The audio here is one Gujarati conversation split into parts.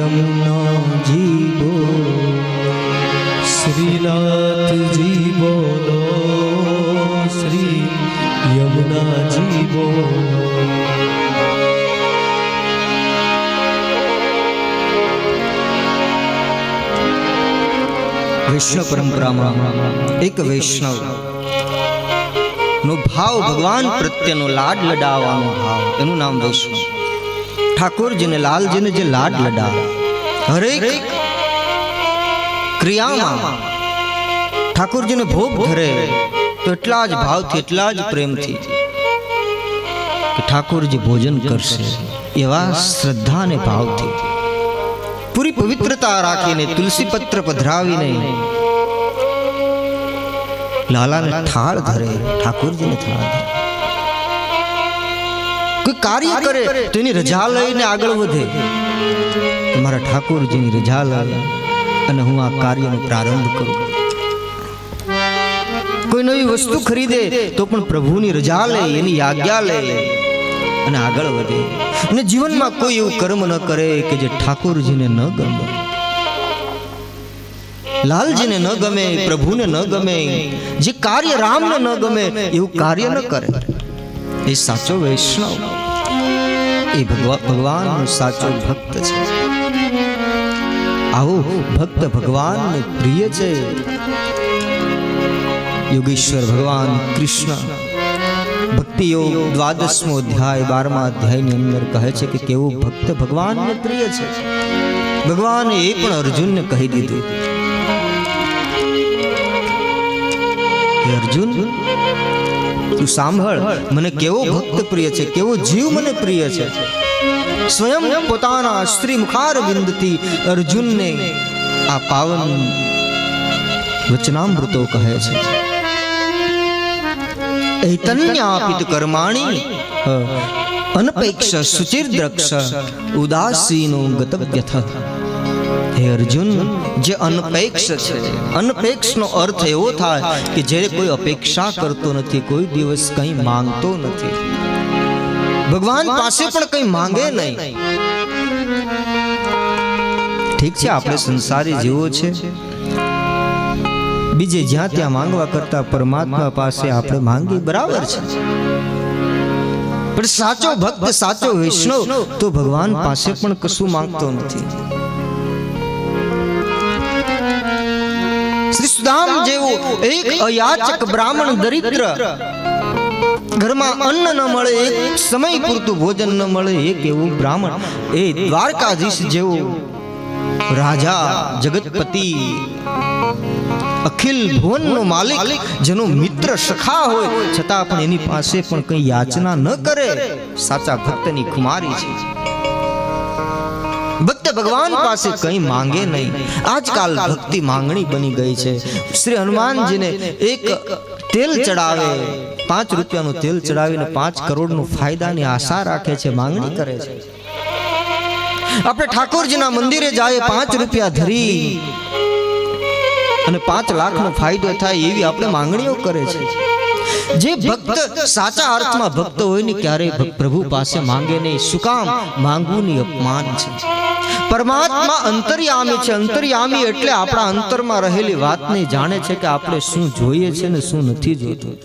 यमुना जी बोलो, श्रीनाथ जी बोलो, श्री यमुना जी बोलो। वैष्णव परंपरा में एक वैष्णव नो भाव भगवान प्रत्येनो लाड लडावવાનો भाव એનું નામ વૈષ્ણવ। ઠાકોરજી ને લાલજી ને જે લાડ લડા હરેક ક્રિયામાં ઠાકોરજી ને ભોગ ધરે તો એટલા જ ભાવથી એટલા જ પ્રેમથી કે ઠાકોરજી ભોજન કરશે એવા શ્રદ્ધા ને ભાવથી પૂરી પવિત્રતા રાખીને તુલસી પત્ર પધરાવીને લાલાને થાળ ધરે, ઠાકોરજીને થાળ ધરે। કોઈ કાર્ય કરે તો એની રજા લઈને આગળ વધે, મારા ઠાકોરજીની રજા લઈ અને હું આ કાર્યનો પ્રારંભ કરું। કોઈ નવી વસ્તુ ખરીદે તો પણ પ્રભુની રજા લે, એની આજ્ઞા લે અને આગળ વધે। અને જીવનમાં કોઈ એવું કર્મ ન કરે કે જે ઠાકોરજીને ન ગમે, લાલજીને ન ગમે, પ્રભુને ન ગમે, જે કાર્ય રામને ન ગમે એવું કાર્ય ન કરે। એ સાચો વૈષ્ણવ, એ ભગવાનનો સાચો ભક્ત છે। આવો ભક્ત ભગવાનને પ્રિય છે। યોગેશ્વર ભગવાન કૃષ્ણ ભક્તિ યોગ 12મો અધ્યાય 12મા અધ્યાયની અંદર કહે છે કે કેવો ભક્ત ભગવાનને પ્રિય છે। ભગવાને એ પણ અર્જુનને કહી દીધું, અર્જુન તું સાંભળ, મને કેવો ભક્ત પ્રિય છે, કેવો જીવ મને પ્રિય છે। સ્વયં પોતાના શ્રી મુખારવિંદથી અર્જુનને આ પાવન વચનામૃતો કહે છે। ऐतन्यापित कर्माणि अनपेक्ष शुचिर्द्रक्ष उदासीनो गतव्यथ। हे अर्जुन, जे अनपेक्ष છે, અનપેક્ષનો અર્થ એવો થાય કે જે કોઈ અપેક્ષા કરતો નથી, કોઈ દિવસ કંઈ માંગતો નથી, ભગવાન પાસે પણ કંઈ માંગે નહીં। ઠીક છે, આપણે સંસારી જીવો છે, બીજે જ્યાં ત્યાં માંગવા કરતા પરમાત્મા પાસે આપણે માંગી બરાબર છે, પણ સાચો ભક્ત, સાચો વૈષ્ણવ તો ભગવાન પાસે પણ કશું માંગતો નથી। શ્રી સુદામ જેવો એક અયાચક બ્રાહ્મણ દરિદ્ર, ઘરમાં અન્ન ન મળે, એક સમય પૂરતું ભોજન ન મળે, એક એવું બ્રાહ્મણ, એ દ્વારકાધીશ જેવો રાજા, જગતપતિ, અખિલ ભુવનનો માલિક, જેનો મિત્ર સખા હોય છતાં પણ એની પાસે પણ કઈ યાચના ન કરે, સાચા ભક્તની કુમારી છે। ભક્ત ભગવાન પાસે કઈ માંગે નહીં। આજકાલ ભક્તિ માંગણી બની ગઈ છે। શ્રી હનુમાનજીને એક તેલ ચડાવે, 5 રૂપિયાનું તેલ ચડાવીને 5 કરોડનો ફાયદાની આશા રાખે છે, માંગણી કરે છે। આપણે ઠાકોરજીના મંદિરે જાય, 5 રૂપિયા ધરી અને 5 લાખનો ફાયદો થાય એવી આપણે માંગણીઓ કરે છે। જે ભક્ત સાચા અર્થમાં ભક્ત હોય ને ક્યારેય પ્રભુ પાસે માંગે નહીં। શું કામ? માંગવુંની અપમાન છે। પરમાત્મા અંતર્યામી છે। અંતર્યામી એટલે આપણા અંતરમાં રહેલી વાતને જાણે છે કે આપણે શું જોઈએ છે ને શું નથી જોતું।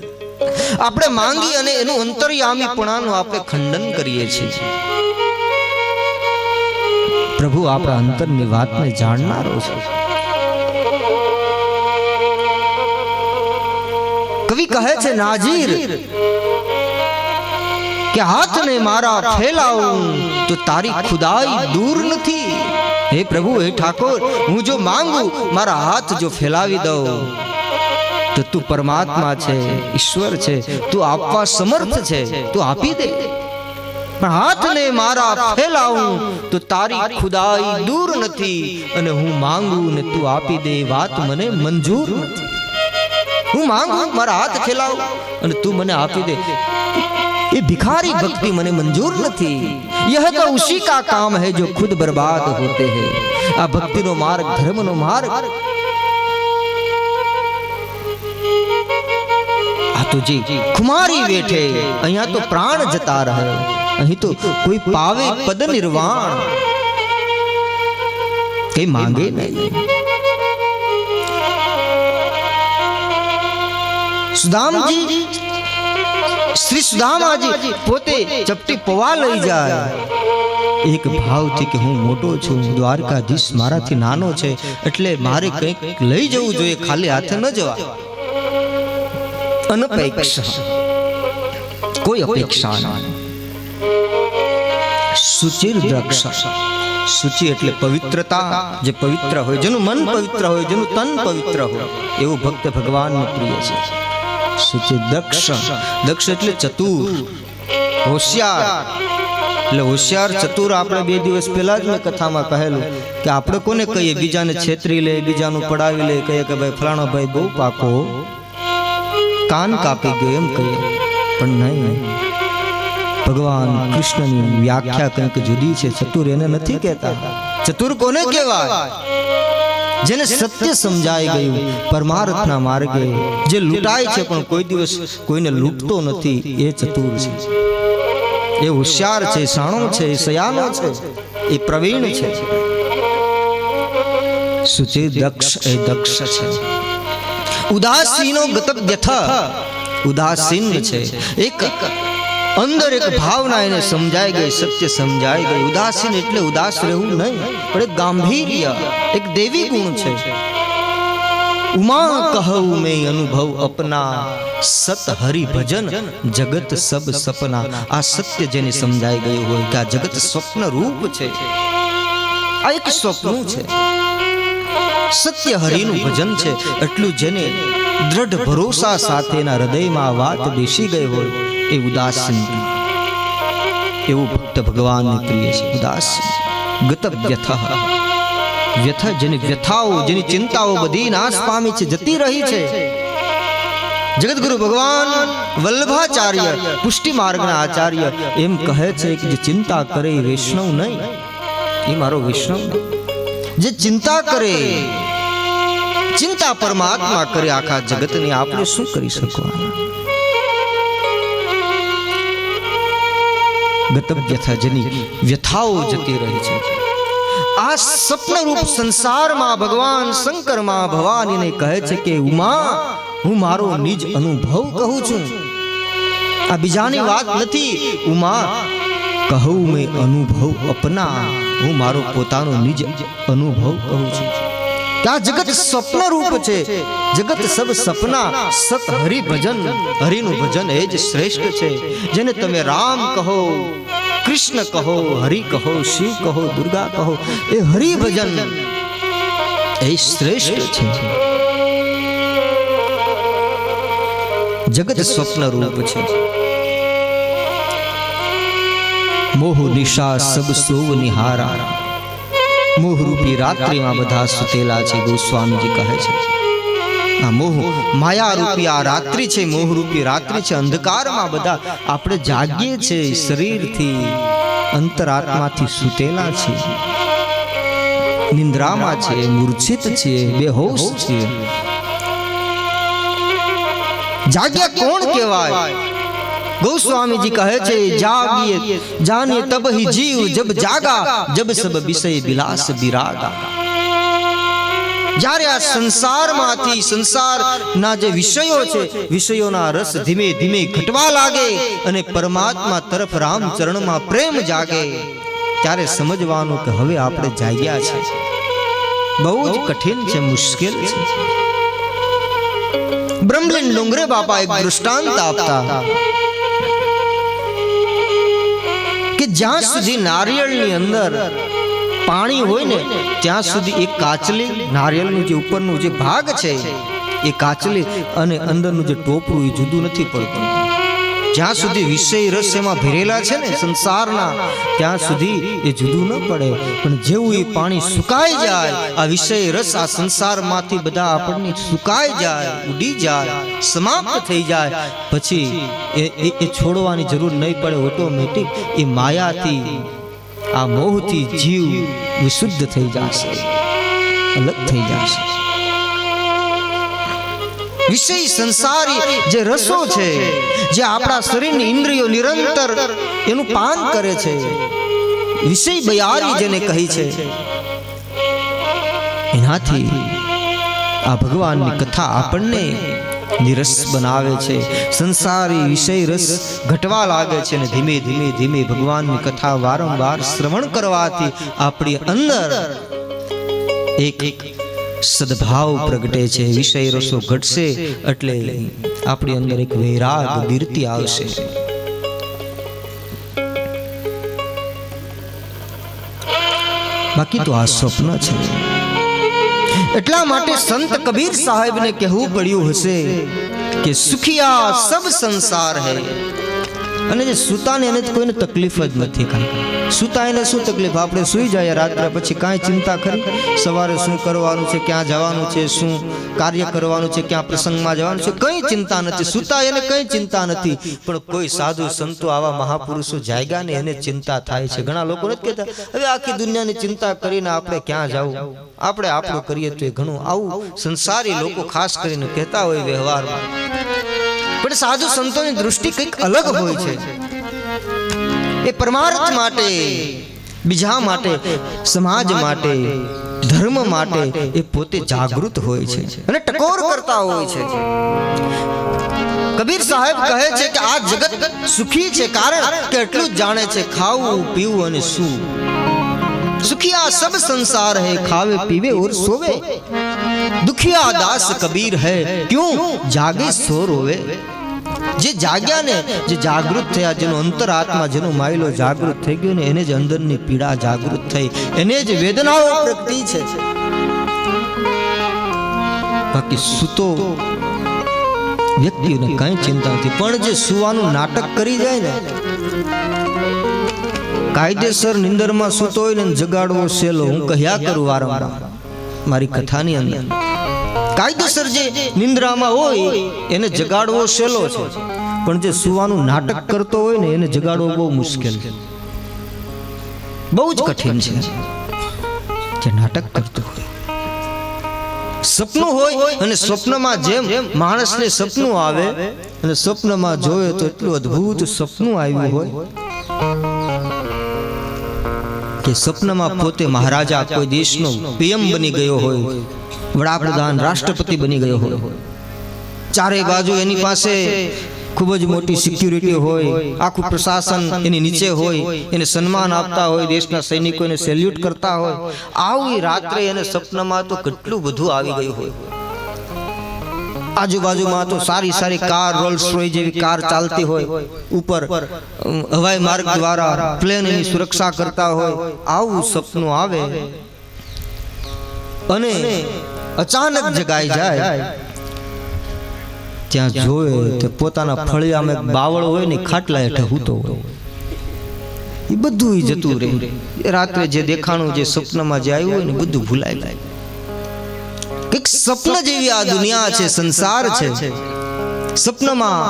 આપણે માંગી અને એનું અંતર્યામીપણાનું આપણે ખંડન કરીએ છીએ। પ્રભુ આપણા અંતરની વાતને જાણનારો છે। કવિ કહે છે નાજીર કે હાથને મારા ફેલાવું તો તારી ખુદાઈ દૂર નથી। હે પ્રભુ, હે ઠાકોર, હું જો માંગુ, મારા હાથ જો ફેલાવી દઉં તો તું પરમાત્મા છે, ઈશ્વર છે, તું આપવા સમર્થ છે, તું આપી દે। પણ હાથને મારા ફેલાવું તો તારી ખુદાઈ દૂર નથી, અને હું માંગુ ને તું આપી દે વાત મને મંજૂર નથી। હું માંગુ, મારા હાથ ફેલાવું અને તું મને આપી દે, ये भिखारी भक्ति मने मंजूर नहीं। यह तो उसी का काम है जो खुद बर्बाद होते हैं। आ भक्ति नो मार्ग, धर्म नो मार्ग, आ तो जी खुमारी बैठे, अहिया तो प्राण जता रहे, अही तो कोई पावे पद निर्वाण। કઈ માંગે નહીં. સુદામજી, શ્રી સુદામાજી પોતે ચપટી પવા લઈ જાય એક ભાવથી કે હું મોટો છું, દ્વારકાધીશ મારાથી નાનો છે, એટલે મારે કંઈક લઈ જવું જોઈએ, ખાલી હાથે ન જવાય. અનપેક્ષા, કોઈ અપેક્ષા નહીં. સુચિર દ્રક્ષ, સુચિ એટલે પવિત્રતા, જે પવિત્ર હોય, જેનું મન પવિત્ર હોય, જેનું તન પવિત્ર હોય, એવું ભક્ત ભગવાનને પ્રિય છે. સુચિ દક્ષ, દક્ષ એટલે ચતુર, હોશિયાર. એટલે હોશિયાર ચતુર આપણે 2 દિવસ પહેલા જ મેં કથામાં કહેલું કે આપણે કોને કહીએ, બીજાને છેતરી લે, બીજાનું પડાવી લે, કહીએ કે ભાઈ ફલાણો ભાઈ બહુ પાકો, કાન કાપી ગયો એમ કહીએ, પણ નહીં. ભગવાન કૃષ્ણની વ્યાખ્યા કંઈક જુદી છે. ચતુર એને નથી કહેતા. ચતુર કોને કહેવાય? જેને સત્ય સમજાઈ ગયું, પરમાર્થના માર્ગે જે લૂંટાય છે પણ કોઈ દિવસ કોઈને લૂંટતો નથી, એ ચતુર છે. એ હોશિયાર છે, શાણો છે, સયાનો છે, એ પ્રવીણ છે. સુચિ દક્ષ એ દક્ષ છે. ઉદાસીનો ગતવ્યથ, ઉદાસીન છે. એક અંદર એક ભાવના એને સમજાઈ ગઈ, સત્ય સમજાઈ ગઈ. ઉદાસીન એટલે ઉદાસ રહેવું નહીં, પણ એક ગાંભીર્ય, એક દેવી ગુણ છે. ઉમા કહું મેં અનુભવ અપના, સત હરિ ભજન જગત સબ સપના. આ સત્ય જેને સમજાઈ ગયું હોય કે આ જગત સ્વપ્ન રૂપ છે, આ એક સ્વપ્ન છે. સત્ય હરિનું ભજન છે, એટલું જેને દ્રઢ ભરોસા સાથેના હૃદયમાં વાત બેસી ગઈ હોય એ ઉદાસીન, એવું ભક્ત ભગવાનને પ્રિય છે. ઉદાસીન ગત વ્યથ, વ્યથ જેની વ્યથાઓ, જેની ચિંતાઓ બધી નાશ પામી છે, જતી રહી છે. જગતગુરુ ભગવાન વલ્લભાચાર્ય, પુષ્ટિ માર્ગના આચાર્ય એમ કહે છે કે જે ચિંતા કરે એ વૈષ્ણવ નહીં, એ મારો વૈષ્ણવ નહીં. જે ચિંતા કરે, ચિંતા પરમાત્મા કરે આખા જગતની, આપણે શું કરી શકવાના? ગત વ્યથા, જેની વ્યથાઓ જતી રહી છે. આ સપનરૂપ સંસારમાં ભગવાન શંકરમાં ભવાનીને કહે છે કે ઉમા, હું મારો નિજ અનુભવ કહું છું, આ બીજાની વાત નથી. ઉમા કહું મેં અનુભવ અપના, હું મારો પોતાનો નિજ અનુભવ કહું છું. આ જગત સ્વપ્ન રૂપ છે, જગત સબ સપના. સત હરિ ભજન, હરિનું ભજન એ જ શ્રેષ્ઠ છે. જેને તમે રામ કહો, કૃષ્ણ કહો, હરિ કહો, શિવ કહો, દુર્ગા કહો, એ હરિ ભજન એ શ્રેષ્ઠ છે. જગત સ્વપ્ન રૂપ છે. મોહ નિશા સબ સોવ નિહારા, મોહરૂપી રાત્રિમાં બધા સુતેલા છે. ગોસ્વામીજી કહે છે આ મોહ માયા રૂપી આ રાત્રિ છે, મોહરૂપી રાત્રિ છે. અંધકારમાં બધા આપણે જાગીએ છે, શરીરથી અંતરાત્માથી સુતેલા છે, નિંદ્રામાં છે, મૂર્છિત છે, બેહોશ છે. જાગ્યા કોણ કહેવાય? ગોસ્વામીજી કહે છે જાગીએ જાને તબ હી જીવ જબ જાગા, જબ સબ વિષય વિલાસ વિરાગા. જ્યારે આ સંસારમાંથી, સંસારના જે વિષયો છે, વિષયોના રસ ધીમે ધીમે ઘટવા લાગે અને પરમાત્મા તરફ રામ ચરણમાં પ્રેમ જાગે, ત્યારે સમજવાનું કે હવે આપણે જાગ્યા છે. બહુ જ કઠિન છે, મુશ્કેલ છે. બ્રહ્મલીન ડુંગરે બાપા એક દૃષ્ટાંત આપતા કે જ્યાં સુધી નારિયેળની અંદર પાણી હોય ને ત્યાં સુધી એક કાચલી, નારિયેળનું જે ઉપરનું જે ભાગ છે એ કાચલી અને અંદરનું જે ટોપરું એ જુદું નથી પડતું. જ્યાં સુધી વિષય રસ એમાં ભરેલા છે ને સંસારના, ત્યાં સુધી એ જુદું ન પડે. પણ જેવું એ પાણી સુકાઈ જાય, આ વિષય રસ આ સંસારમાંથી બધા આપણને સુકાઈ જાય, ઉડી જાય, સમાપ્ત થઈ જાય, પછી એ છોડવાની જરૂર નહીં પડે. ઓટોમેટિક એ માયાથી, આ મોહથી જીવ વિશુદ્ધ થઈ જશે, અલગ થઈ જશે. વિષય સંસારી જે રસો છે, જે આપણા શરીરની ઇન્દ્રિયો નિરંતર એનું પાન કરે છે, વિષય બયારી જેને કહી છે, એનાથી આ ભગવાનની કથા આપણને નિરસ બનાવે છે, સંસારી વિષય રસ ઘટવા લાગે છે અને ધીમે ધીમે ધીમે ભગવાનની કથા વારંવાર શ્રવણ કરવાથી આપણી અંદર એક સદભાવ પ્રગટે છે, વિષય રસો ઘટશે એટલે આપણી અંદર એક વૈરાગ બિરતી આવશે. બાકી તો આ સ્વપ્ન છે. એટલા માટે સંત કબીર સાહેબને કહેવું પડ્યું હશે કે સુખિયા સબ સંસાર હૈ. અને જે સુતાને એને કોઈને તકલીફ જ નથી. સુતા એને શું તકલીફ? આપણે સુઈ જાય રાત્રે પછી કાંઈ ચિંતા કરી, સવારે શું કરવાનું છે, ક્યાં જવાનું છે, શું કાર્ય કરવાનું છે, ક્યાં પ્રસંગમાં જવાનું છે, કઈ ચિંતા નથી. સુતા એને કઈ ચિંતા નથી. પણ કોઈ સાધુ સંતો આવા મહાપુરુષો જાગ્યા ને એને ચિંતા થાય છે. ઘણા લોકો નથી કહેતા હવે આખી દુનિયાની ચિંતા કરીને આપણે ક્યાં જવું, આપણે આપણું કરીએ તો એ ઘણું. આવું સંસારી લોકો ખાસ કરીને કહેતા હોય વ્યવહારમાં. પણ સાધુ સંતોની દૃષ્ટિ કંઈક અલગ હોય છે. એ પરમાર્થ માટે, બીજા માટે, સમાજ માટે, ધર્મ માટે એ પોતે જાગૃત હોય છે અને ટકોર કરતા હોય છે. કબીર સાહેબ કહે છે કે આ જગત સુખી છે કારણ કે એટલું જ જાણે છે ખાવું પીવું અને શું. સુખિયા સબ સંસાર है खावे पीवे और सोवे, दुखिया दास कबीर है क्यों जागे सो रोवे. જે જાગ્યા ને, જે જાગૃત થયા, જેનો અંતરાત્મા, જેનો માયલો જાગૃત થઈ ગયો ને એને જ અંદરની પીડા જાગૃત થઈ, એને જ વેદનાઓ પ્રગટી છે. બાકી સૂતો વ્યક્તિને કઈ ચિંતા નથી. પણ જે સુવાનું નાટક કરી જાય ને, કાયદેસર નિંદરમાં સૂતો હોય ને જગાડવો સહેલો. હું કહ્યા કરું વારંવાર મારી કથાની અંદર, કાયદેસર જે નિંદ્રામાં હોય એને જગાડવો સહેલો છે, પણ જે સુવાનું નાટક કરતો હોય ને એને જગાડવો બહુ મુશ્કેલ છે, બહુ જ કઠિન છે. જે નાટક કરતો હોય, સપનું હોય અને સ્વપ્નમાં જેમ માણસને સપનું આવે અને સ્વપ્નમાં જોયે તો એટલું અદ્ભુત સપનું આવ્યું હોય કે સપનમાં પોતે મહારાજા કોઈ દેશનો પીએમ બની ગયો હોય, વડાપ્રધાન રાષ્ટ્રપતિ બની ગયો હોય, ચારે બાજુ એની પાસે ખૂબ જ મોટી સિક્યુરિટી હોય, આખું પ્રશાસન એની નીચે હોય, એને સન્માન આપતા હોય, દેશના સૈનિકોને સેલ્યુટ કરતા હોય. આવી રાત્રે એને સપનામાં તો કેટલું બધું આવી ગયું હોય. આજુબાજુમાં તો સારી સારી કાર, રોલ્સ રોયસ જેવી કાર ચાલતી હોય, ઉપર હવાઈ માર્ગ દ્વારા પ્લેન એની સુરક્ષા કરતા હોય. આવું સપનું આવે અને અચાનક જગાઈ જાય, ત્યાં જોયે તો પોતાના ફળિયામાં એક બાવળ હોય ને ખાટલા હેઠે હૂતો હોય. એ બધું જતું રહે. રાત્રે જે દેખાણું, જે સપનામાં જે આવ્યું હોય ને બધું ભૂલાઈ જાય. એક સપન જેવી આ દુનિયા છે, સંસાર છે. સપનમાં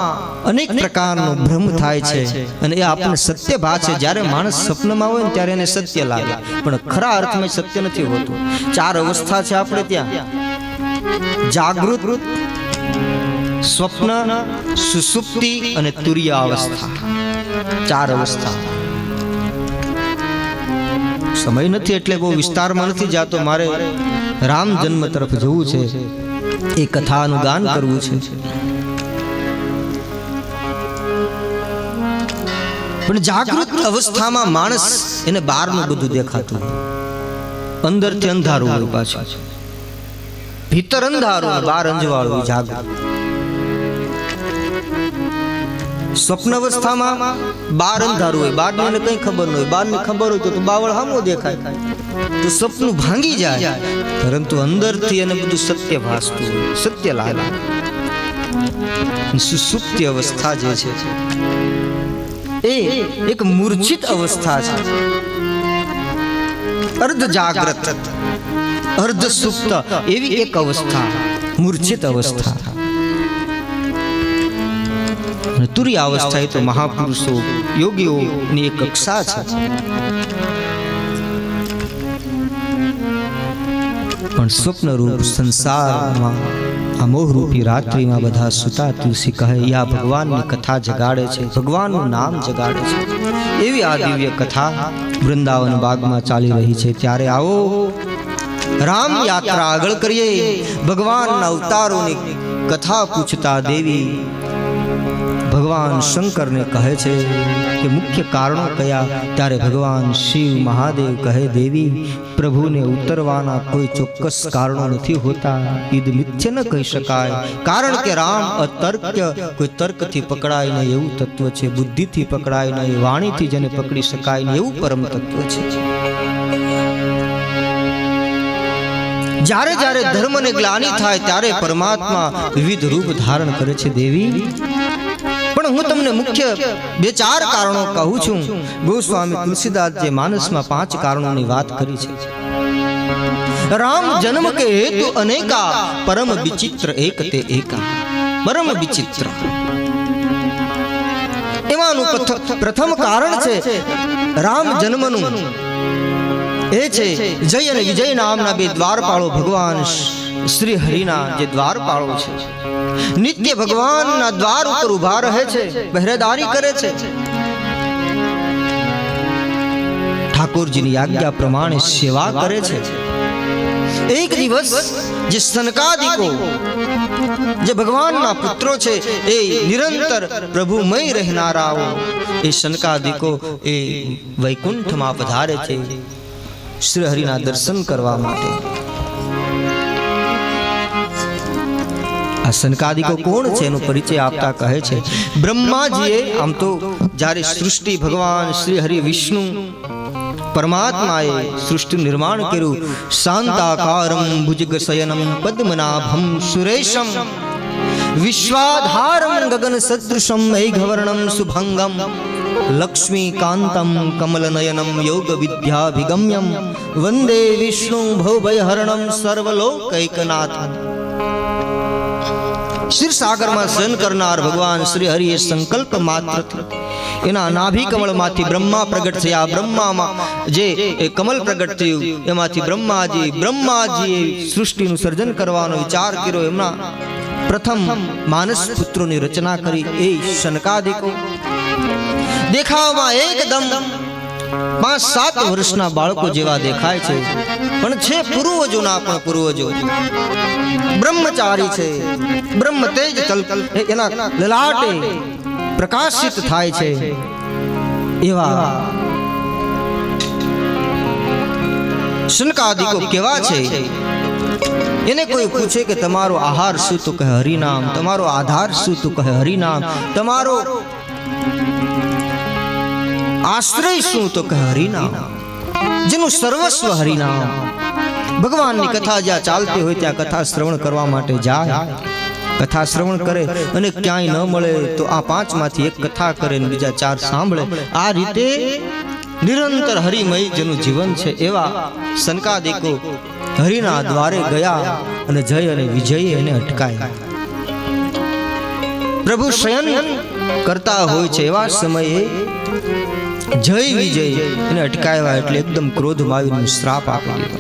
અનેક પ્રકારનો ભ્રમ થાય છે અને એ આપણને સત્ય ભાસે. જ્યારે માણસ સપનમાં હોય ને ત્યારે એને સત્ય લાગે, પણ ખરા અર્થમાં સત્ય નથી હોતું. ચાર અવસ્થા છે આપણે ત્યાં: જાગૃત, સ્વપ્ન, સુષુપ્તિ અને તુર્ય અવસ્થા. ચાર અવસ્થા. સમય નથી એટલે બહુ વિસ્તારમાં નથી જાતો. મારે રામ જન્મ તરફ જવું છે, એ કથાનું ગાન કરવું છે. પણ જાગૃત અવસ્થામાં માણસ એને બહારનું બધું દેખાતું, અંદરથી અંધારું હોય, પાછું ભીતર અંધારું, બહાર અંજવાળું. જાગૃત સ્વપ્ન અવસ્થામાં બહાર અંધારું હોય, બહારને કઈ ખબર ન હોય. બહારની ખબર હોય તો બાવળ સામો દેખાય તો સપનું ભાંગી જાય, પરંતુ અંદરથી એને બધું સત્ય ભાસતું હોય, સત્ય લાગે. સુષુપ્તિ અવસ્થા જે છે એ એક મૂર્છિત અવસ્થા છે. અર્ધ જાગ્રત, અર્ધ સુપ્ત એવી એક અવસ્થા, મૂર્છિત અવસ્થા. તુર્ય અવસ્થા એ તો મહાપુરુષો, યોગીઓની એક કક્ષા છે. પણ સ્વપ્ન રૂપ સંસારમાં, આ મોહરૂપી રાત્રિમાં બધા સુતા તુલસી કહે યા ભગવાનની કથા જગાડે છે, ભગવાનનું નામ જગાડે છે. એવી આ દિવ્ય કથા વૃંદાવન બાગમાં ચાલી રહી છે. ત્યારે આવો રામ યાત્રા આગળ કરીએ. ભગવાનના અવતારોની કથા પૂછતા દેવી ભગવાન શંકરને કહે છે કે મુખ્ય કારણો કયા. ત્યારે ભગવાન શિવ મહાદેવ કહે, દેવી પ્રભુને ઉતરવાના કોઈ ચોક્કસ કારણો નથી હોતા. ઈદ મિથ્ય ન કહી શકાય, કારણ કે રામ અતર્ક્ય, કોઈ તર્કથી પકડાય નહીં એવું તત્વ છે, બુદ્ધિથી પકડાય નહીં, વાણીથી જેને પકડી શકાય નહીં એવું પરમ તત્વ છે. જ્યારે જ્યારે ધર્મને ગ્લાનિ થાય ત્યારે પરમાત્મા વિવિધ રૂપ ધારણ કરે છે. દેવી પણ હું તમને મુખ્ય 2-4 કારણો કહું છું. ગોસ્વામી તુલસીદાસ જે માનસમાં 5 કારણોની વાત કરી છે. રામ જન્મ કે હેતુ અનેકા, પરમ વિચિત્ર એક તે એકા. પરમ વિચિત્ર એમાંનું પ્રથમ કારણ છે રામ જન્મનું. એ છે જય અને વિજય નામના 2 દ્વારપાળો ભગવાન શ્રી હરિના જે દ્વારપાળો છે, નિત્ય ભગવાનના દ્વાર ઉપર ઉભા રહે છે, પહેરેદારી કરે છે. ઠાકોરજીની આજ્ઞા પ્રમાણે સેવા કરે છે. એક દિવસ જે સનકાદિકો જે ભગવાનના પુત્રો છે એ નિરંતર પ્રભુમય રહેનારાઓ, એ સનકાદિકો એ વૈકુંઠમાં પધારે છે શ્રી હરિના દર્શન કરવા માટે. આ સનકાદિકો કોણ છે એનો પરિચય આપતા કહે છે, બ્રહ્માજીએ આમ તો જ્યારે સૃષ્ટિ ભગવાન શ્રી હરિ વિષ્ણુ પરમાત્માએ સૃષ્ટિ નિર્માણ કર્યું. શાંતાકારમ ભુજગશયનમ પદ્મનાભમ સુરેશમ વિશ્વાધારમ ગગન સદૃશમ મેઘવર્ણમ શુભંગમ લક્ષ્મીકાંતમ કમલનયનમ યોગ વિદ્યાભિગમ્યમ વંદે વિષ્ણુ ભવભયહરણમ સર્વલોકૈકનાથમ. ક્ષીરસાગરમાં શયન કરનાર ભગવાન શ્રી હરિએ સંકલ્પ માત્રથી એના નાભી કમળમાંથી બ્રહ્મા પ્રગટ થયા. બ્રહ્મામાં જે કમલ પ્રગટ થયું એમાંથી બ્રહ્માજીએ સૃષ્ટિનું સર્જન કરવાનો વિચાર કર્યો. એમના પ્રથમ માનસ પુત્રોની રચના કરી. એ સનકાદિકો દેખાવમાં એકદમ 5-7 વર્ષના બાળકો જેવા દેખાય છે, પણ છે પૂર્વજોના પણ પૂર્વજો. બ્રહ્મચારી છે, બ્રહ્મ તેજ એના લલાટે પ્રકાશિત થાય છે. એવા સનકાદિકો કેવા છે? એને કોઈ પૂછે કે તમારો આહાર શું, તો કહે હરિનામ. તમારો આધાર શું, તો કહે હરિનામ. તમારો આશ્રય શું, તો કહે હરિનામ. જેનું સર્વસ્વ હરિનામ. ભગવાનની કથા જ્યાં ચાલતી હોય ત્યાં કથા શ્રવણ કરવા માટે જાય. કથા શ્રવણ કરે અને ક્યાંય ન મળે તો આ 5 માંથી એક કથા કરે ને બીજા 4 સાંભળે. આ રીતે નિરંતર હરિમય જેનું જીવન છે એવા સનકાદિકો હરિના દ્વારે ગયા અને જય અને વિજય એને અટકાયા. પ્રભુ શયન કરતા હોય છે એવા સમયે જય વિજય એને અટકાવ્યા. એટલે એકદમ ક્રોધમાં આવીને શ્રાપ આપી દીધો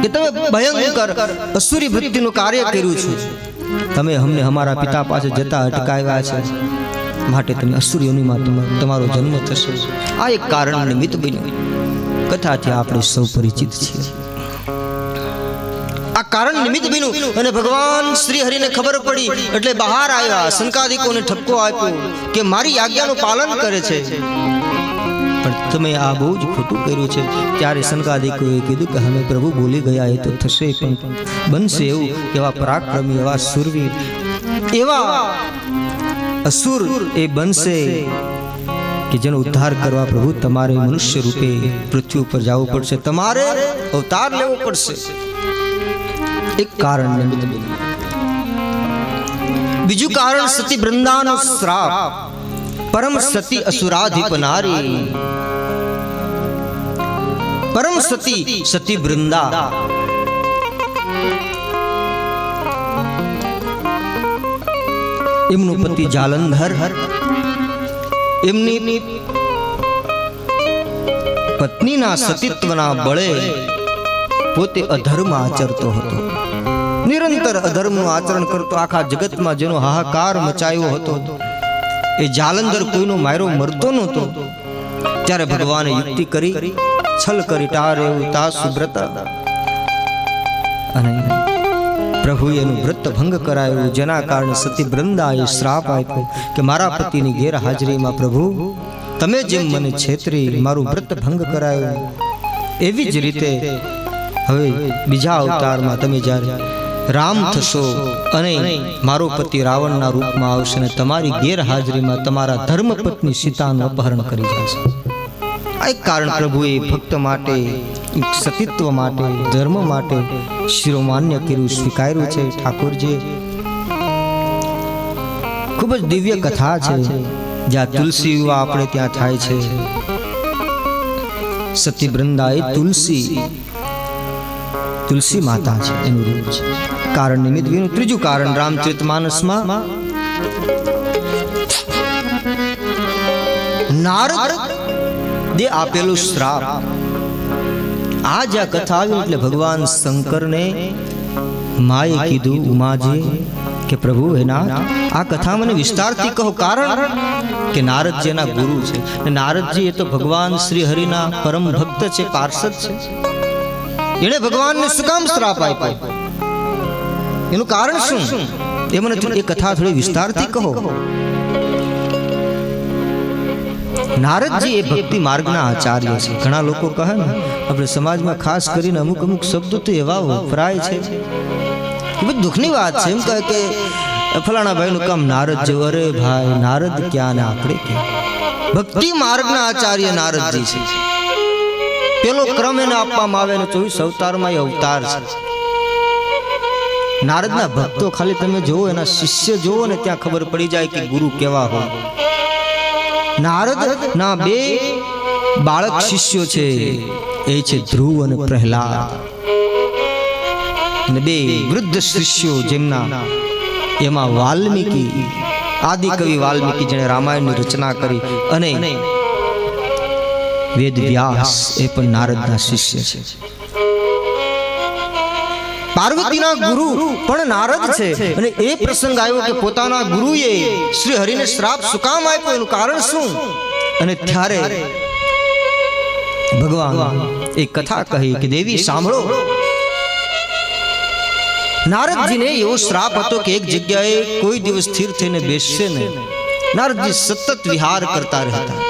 કે તમે ભયંકર અસુરી વૃત્તિનું કાર્ય કર્યું છે, તમે અમને અમારા પિતા પાસે જતા અટકાવ્યા છે, માટે તમે અસુર યોનિમાં તમારો જન્મ થશે. આ એક કારણ નિમિત્ત બન્યું. કથાથી આપણે સૌ પરિચિત છીએ. આ કારણ નિમિત્ત બન્યું અને ભગવાન શ્રી હરિને ખબર પડી એટલે બહાર આવ્યા. સનકાદિકોને ઠપકો આપ્યો કે મારી આજ્ઞાનું પાલન કરે છે, પણ તમે આ બહુ જ ખોટું કર્યું છે. ત્યારે સનકાદિકોએ કીધું કે અમે પ્રભુ બોલી ગયા એ તો થશે, પણ બનશે એવું. એવા પરાક્રમી, એવા સુરવીર, એવા અસુર એ બનશે કે જેનો ઉદ્ધાર કરવા પ્રભુ તમારે મનુષ્ય રૂપે પૃથ્વી ઉપર જવું પડશે, તમારે અવતાર લેવો પડશે. એક કારણ નિમિત્ત બન્યું. બીજું કારણ સતી વૃંદાનો શ્રાપ. પરમ સતી અસુરાધિપ નારી. પરમ સતી સતી વૃંદા એમનું પતિ જાલંધર એમની પત્નીના સતીત્વના બળે પોતે અધર્મ આચરતો હતો. નિરંતર અધર્મનું આચરણ કરતો, આખા જગતમાં જેનો હાહાકાર મચાયો હતો. એ જાલંધર કોઈનો માયરો મરતો નહોતો. ત્યારે ભગવાને યુક્તિ કરી છલ કરી ટારે તાસુ વ્રત, અને પ્રભુએ એનું વ્રત ભંગ કરાયું, જેના કારણે સતી વૃંદાએ શ્રાપ આપ્યો કે મારા પતિની ગેરહાજરીમાં પ્રભુ તમે જેમ મને છેતરી મારું વ્રત ભંગ કરાયું, એવી જ રીતે હવે બીજા અવતારમાં તમે જ્યારે રામ થશો અને મારો પતિ રાવણના રૂપમાં આવશે અને તમારી ગેરહાજરીમાં તમારા ધર્મપત્ની સીતાનું અપહરણ કરી જશે. આ એક કારણ પ્રભુએ ભક્ત માટે, સતીત્વ માટે, ધર્મ માટે શિરોમાન્ય કર્યું, સ્વીકાર્યું છે. ઠાકોરજી ખૂબ જ દિવ્ય કથા છે. જ્યાં તુલસી વિવાહ આપણે ત્યાં થાય છે. સતી વૃંદાએ તુલસી માતા છે એનું રૂપ છે. કારણ નિમિત્ત વિનું ત્રીજું કારણ રામચરિતમાનસમાં નારદ દે આપેલું શ્રાપ. આ જ્યાં કથા આવી એટલે ભગવાન શંકરને માએ કીધું, ઉમાજી કે પ્રભુ એના આ કથા મને વિસ્તારથી કહો. કારણ કે નારદજી એના ગુરુ છે. નારદજી એ તો ભગવાન શ્રી હરિના પરમ ભક્ત છે, પાર્ષદ છે. એને ભગવાનને શું કામ શ્રાપ આપ્યો, એનું કારણ શું, એ મને એ કથા થોડી વિસ્તારથી કહો. નારદજી એ ભક્તિ માર્ગના આચાર્ય છે. ઘણા લોકો કહે ને આપણે સમાજમાં ખાસ કરીને અમુક શબ્દો તો એવા વપરાય છે, ખૂબ દુઃખની વાત છે. એમ કહે કે ફલાણા ભાઈ નું કામ નારદ જેવું. અરે ભાઈ, નારદ ક્યાં ને આપણે ક્યાં? ભક્તિ માર્ગના આચાર્ય નારદજી છે. પેલો ક્રમ એને આપવામાં આવે ને 24 અવતારમાં એ અવતાર છે. નારદના ભક્તો ખાલી તમે જોવો, એના શિષ્ય જોવો ને ત્યાં ખબર પડી જાય કે ગુરુ કેવા હોય. નારદ ના બે બાળક શિષ્યો છે, એ છે ધ્રુવ અને પ્રહલાદ. અને બે વૃદ્ધ શિષ્યો જેમના એમાં વાલ્મીકી, આદિ કવિ વાલ્મીકી જેણે રામાયણની રચના કરી, અને વેદ વ્યાસ એ પણ નારદના શિષ્ય છે. પાર્વતીના ગુરુ પણ નારદ છે. અને એ પ્રસંગ આવ્યો કે પોતાના ગુરુએ શ્રી હરિને શ્રાપ શું કામ આપ્યો, એનું કારણ શું? અને ત્યારે ભગવાન એક કથા કહી કે દેવી સાંભળો. નારદજીને એવો શ્રાપ હતો કે એક જગ્યાએ કોઈ દિવસ સ્થિર થઈને બેસશે નહીં. નારદજી સતત વિહાર કરતા રહેતા,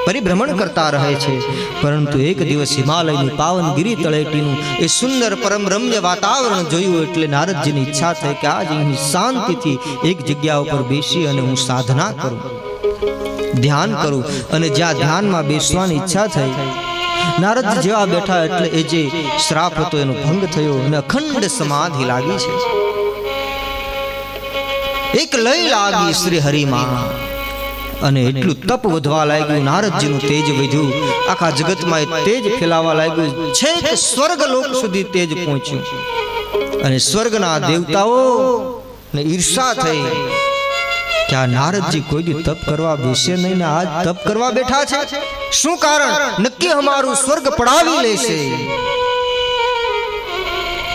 પરિભ્રમણ કરતા રહે છે. પરંતુ એક દિવસ હિમાલયની પાવનગીરી તળેટીનું એ સુંદર પરમ રમ્ય વાતાવરણ જોયું એટલે નારદજીની ઈચ્છા થઈ કે આજ અહીં શાંતિથી એક જગ્યા ઉપર બેસી અને હું સાધના કરું, ધ્યાન કરું. અને જ્યાં ધ્યાનમાં બેસવાની ઈચ્છા થઈ, નારદજી જેવા બેઠા એટલે એ જે શ્રાપ હતો એનો ભંગ થયો અને અખંડ સમાધિ લાગી છે. એક લય લાગી શ્રી હરિમાં, અને એટલું તપ વધવા લાગ્યું. નારદજીનું તેજ વધ્યું, આખા જગતમાં તેજ ફેલાવા લાગ્યું છે કે સ્વર્ગ લોક સુધી તેજ પહોંચ્યું. અને સ્વર્ગના દેવતાઓ ને ઈર્ષા થઈ કે આ નારદજી કોઈ દી તપ કરવા બેસે નહીં ને આજ તપ કરવા બેઠા છે. શું કારણ? નક્કી અમારું સ્વર્ગ પડાવી લેશે.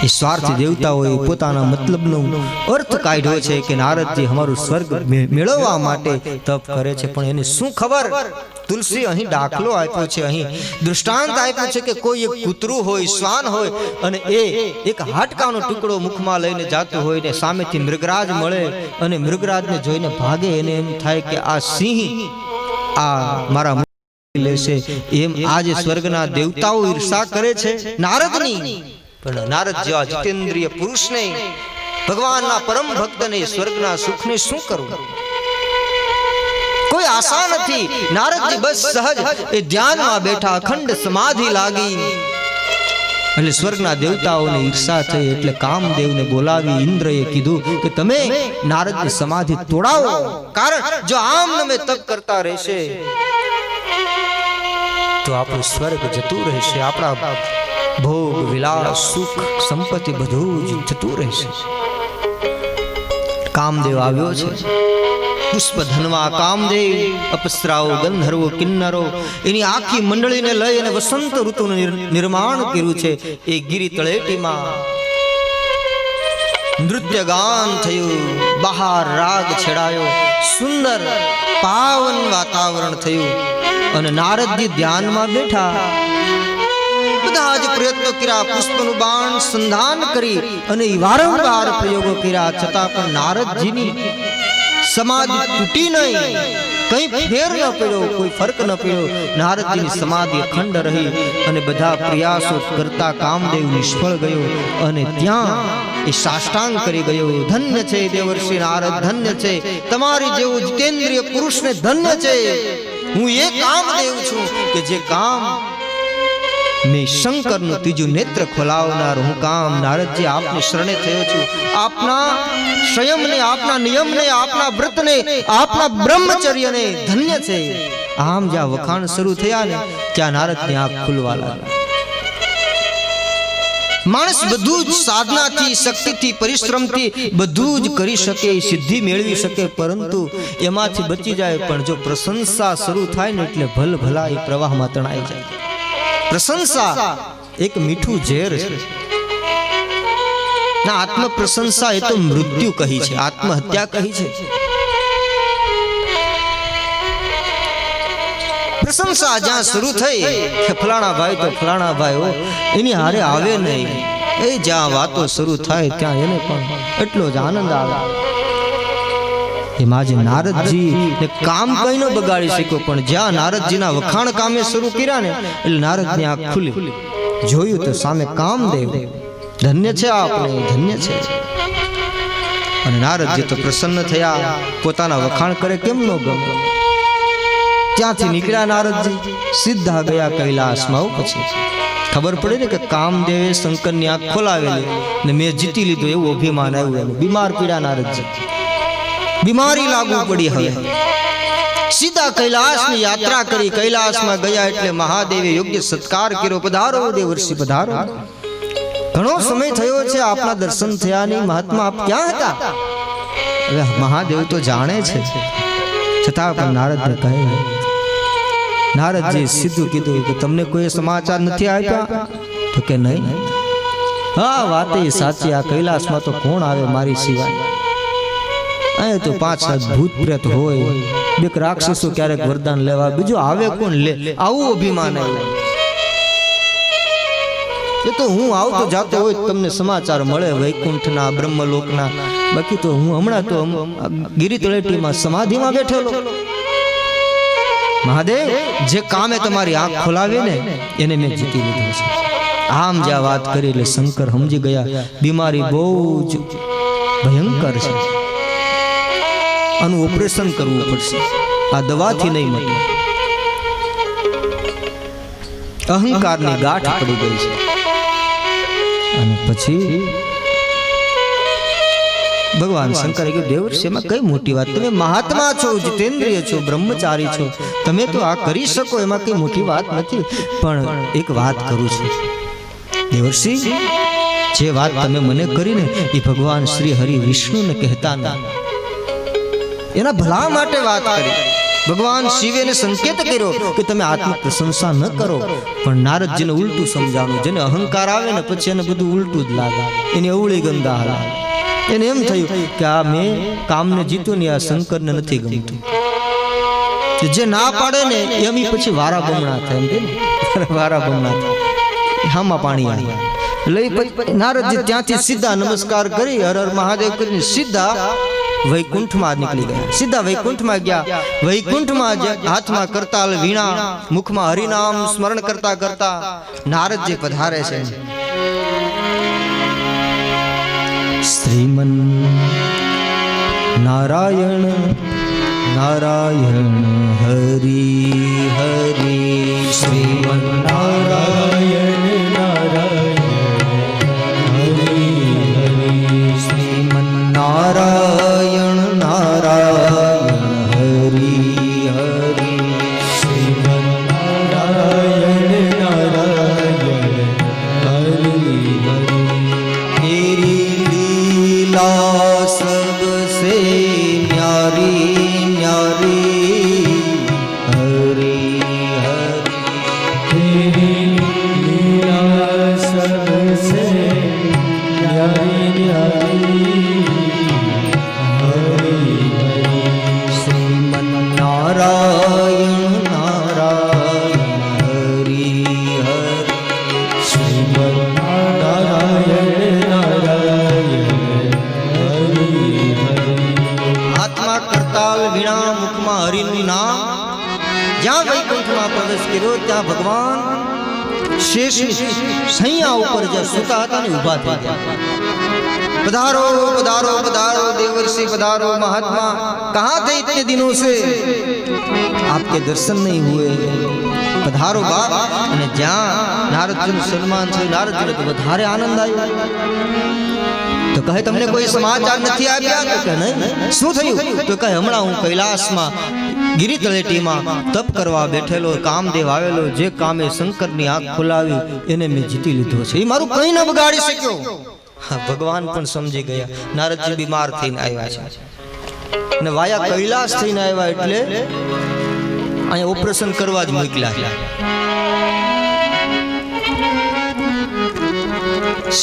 એ સ્વાર્થી દેવતાઓએ પોતાના મતલબનો અર્થ કાઢ્યો છે કે નારદજી અમારું સ્વર્ગ મેળવવા માટે તપ કરે છે. પણ એને શું ખબર? તુલસી અહીં દાખલો આપ્યો છે, અહીં દૃષ્ટાંત આપ્યું છે કે કોઈ એક કૂતરું હોય, શ્વાન હોય, અને એ એક હાડકાનો ટુકડો મુખમાં લઈને જાતું હોય ને સામેથી મૃગરાજ મળે અને મૃગરાજને જોઈને ભાગે. એને એમ થાય કે આ સિંહ આ મારા લેશે. એમ આજે સ્વર્ગના દેવતાઓ ઈર્ષા કરે છે નારદની. પણ નારદ જેવા જીતેન્દ્રિય પુરુષને, ભગવાનના પરમ ભક્તને સ્વર્ગના સુખને શું કરવું? કોઈ આશા નથી. નારદજી બસ સહજ એ ધ્યાનમાં બેઠા, અખંડ સમાધિ લાગી. એટલે સ્વર્ગના દેવતાઓને ઈર્ષા થઈ એટલે કામદેવને બોલાવી ઇન્દ્રએ કીધું કે તમે નારદની સમાધિ તોડાવો. કારણ જો આમ નમે તપ કરતા રહેશે તો આપણું સ્વર્ગ જતું રહેશે, આપણા ભોગ વિલાસ સુખ સંપત્તિ બધું જ જતું રહેશે. કામદેવ આવ્યો છે. પુષ્પ ધનવા કામદેવ, અપ્સરાઓ, ગંધર્વો, કિન્નરો એની આખી મંડળીને લઈ અને વસંત ઋતુનું નિર્માણ કર્યું છે. એ ગિરી તળેટીમાં નૃત્ય ગાન થયું, બહાર રાગ છેડાયો, સુંદર પાવન વાતાવરણ થયું. અને નારદજી ધ્યાનમાં બેઠા બધા જ પ્રયત્નો કર્યા, પુષ્પનું બાણ સંધાન કરી અને વારંવાર પ્રયોગો કર્યા, છતાં પણ નારદજીની સમાધિ તૂટી નહીં, કઈ ફેર ન પડ્યો, કોઈ ફરક ન પડ્યો. નારદજીની સમાધિ અખંડ રહી અને બધા પ્રયાસો કરતા કામદેવ નિષ્ફળ ગયો અને ત્યાં એ સાષ્ટાંગ કરી ગયો. ધન્ય છે દેવર્ષિ નારદ, ધન્ય છે તમારી જેવું જીતેન્દ્રિય પુરુષને ધન્ય છે. હું એ કામદેવ છું કે જે કામ મેં શંકરનું ત્રીજું નેત્ર ખોલાવનાર હું કામ. નારદજી આપની શરણે થયો છું. આપના સંયમને, આપના નિયમને, આપના વ્રતને, આપના બ્રહ્મચર્યને ધન્ય છે. આમ જ્યાં વખાણ શરૂ થયા ને ત્યાં નારદની આંખ ખુલવા લાગી. માણસ બધું જ સાધનાથી, શક્તિથી, પરિશ્રમથી બધું જ કરી શકે, સિદ્ધિ મેળવી શકે, પરંતુ એમાંથી બચી જાય. પણ જો પ્રશંસા શરૂ થાય ને એટલે ભલ ભલા એ પ્રવાહમાં તણાઈ જાય. પ્રશંસા એક મીઠું ઝેર છે. ના, આત્મ પ્રશંસા એ તો મૃત્યુ કહી છે, આત્મહત્યા કહી છે. પ્રશંસા જ્યાં શરૂ થઈ કે ફલાણા ભાઈ તો ફલાણા ભાઈ એની હારે આવે નહીં, એ જ્યાં વાતો શરૂ થાય ત્યાં એને પણ એટલો જ આનંદ આવે. એમાં જે નારદજી ને કામ કઈ ન બગાડી શક્યો, પણ જ્યાં નારદજીના વખાણ કામે શરૂ કર્યા ને એટલે નારદની આંખ ખુલી. જોયું તો સામે કામદેવ. ધન્ય છે આપણે, ધન્ય છે. અને નારદજી તો પ્રસન્ન થયા, પોતાના વખાણ કરે કેમ ન ગમે. ત્યાંથી નીકળ્યા નારદજી, સીધા ગયા કૈલાસમાં. પછી ખબર પડે ને કે કામદેવે શંકરની આંખ ખોલાવેલી ને મેં જીતી લીધું એવું અભિમાન આવ્યું. બીમાર પીડા નારદજી, બીમારી લાગુ પડી. હવે સીધા કૈલાસની યાત્રા કરી. કૈલાસમાં ગયા એટલે મહાદેવે યોગ્ય સત્કાર કર્યો. પધારો દેવર્ષિ, પધારો. ઘણો સમય થયો છે આપના દર્શન થયા નહીં, મહાત્મા આપ ક્યાં હતા? હવે મહાદેવ તો જાણે છે, છતાં પણ નારદને કહે. નારદજી સીધું કીધું કે તમને કોઈ સમાચાર નથી આપ્યા? તો કે નહીં. હા, વાત એ સાચી. આ કૈલાસમાં તો કોણ આવે મારી સિવાય? અહીં તો 5-7 ભૂત પ્રેત હોય, બે રાક્ષસો ક્યારેક વરદાન લેવા, બીજું આવે કોણ લે? આવું અભિમાન આવ્યું. એ તો હું આવતો જાતો હોય તમને સમાચાર મળે વૈકુંઠના, બ્રહ્મલોકના. બાકી તો હું હમણાં તો ગિરી તળેટીમાં સમાધિમાં બેઠેલો. મહાદેવ જે કામે તમારી આંખ ખોલાવી ને એને મેં જીતી લીધો છે. આમ જ્યાં વાત કરી એટલે શંકર સમજી ગયા બીમારી બહુ જ ભયંકર છે, આનું ઓપરેશન કરવું પડશે, આ દવાથી નહીં મટે. અહંકારની ગાંઠ પડી ગઈ છે. અને પછી ભગવાન શંકરે કહ્યું, દેવર્ષિ એમાં કઈ મોટી વાત, તમે મહાત્મા છો, જીતેન્દ્રિય છો, બ્રહ્મચારી છો, તમે તો આ કરી શકો, એમાં કઈ મોટી વાત નથી. પણ એક વાત કરું છું દેવર્ષિ, જે વાત તમે મને કરીને એ ભગવાન શ્રી હરિ વિષ્ણુને કહેતા ના, એના ભલા માટે વાત કરી. ભગવાન શિવે ને સંકેત કર્યો કે તમે આત્મ પ્રશંસા ન કરો. પણ નારદજીને ઉલટું સમજાવવાનું. જેને અહંકાર આવે ને પછી એને બધું ઉલટું જ લાગે, એની અવળી ગંદા હાલે. એને એમ થયું કે આ મેં કામને જીતું ને આ શંકરને નથી ગમતું. જે ના પાડે ને એમ પછી વારા બમણા થાય, એમ કે વારા બમણા થાય, હામાં પાણી આવે. લઈ નારદજી ત્યાંથી સીધા નમસ્કાર કરી, હર હર મહાદેવ કરીને સીધા વૈકુંઠમાં નીકળી ગયા. સીધા વૈકુંઠમાં ગયા. વૈકુંઠમાં હાથમાં કરતાલ વીણા, મુખમાં હરિનામ સ્મરણ કરતા કરતા નારદજી પધારે છે. શ્રીમન નારાયણ નારાયણ હરિ હરિ, શ્રીમન નારાયણ નારાયણ હરિ હરિ, શ્રીમન નારાયણ નારાયણ હરિ હરિ, શ્રીમન નારાયણ નારાયણ હરિ હરિ. તેરી લીલા સબસે ન્યારી ન્યારી હરિ હરિ, તેરી આત્મા કરતાલ વીણા મુખમાં હરિનું નામ, જ્યાં વૈકુંઠમાં પ્રવેશ કર્યો ત્યાં ભગવાન શેષની સૈયા ઉપર જ્યાં સૂતા હતા ને ઊભા થઈ ગયા. पधारो पधारो पधारो देवर्षि पधारो महात्मा, कहाँ थे इतने दिनों से आपके दर्शन नहीं हुए, पधारो बाप. અને જ્યાં નારદજીનું સન્માન થયું, નારદજીને તો વધારે આનંદ આવ્યો. તો કહે તમને કોઈ સમાચાર નથી આપ્યા? તો કહે નહીં. શું થયું? તો કહે હમણાં હું કૈલાસમાં ગિરી તળેટીમાં તપ કરવા બેઠેલો, કામદેવ આવેલો, જે કામે શંકરની આંખ ખોલાવી એને મેં જીતી લીધો છે. એ મારું કંઈ ન બગાડી શક્યો. ભગવાન પણ સમજી ગયા નારદજી બીમાર થઈને આવ્યા છે અને વાયા કૈલાસ થઈને આવ્યા, એટલે અહીંયા ઓપરેશન કરવા જ મોકલ્યા.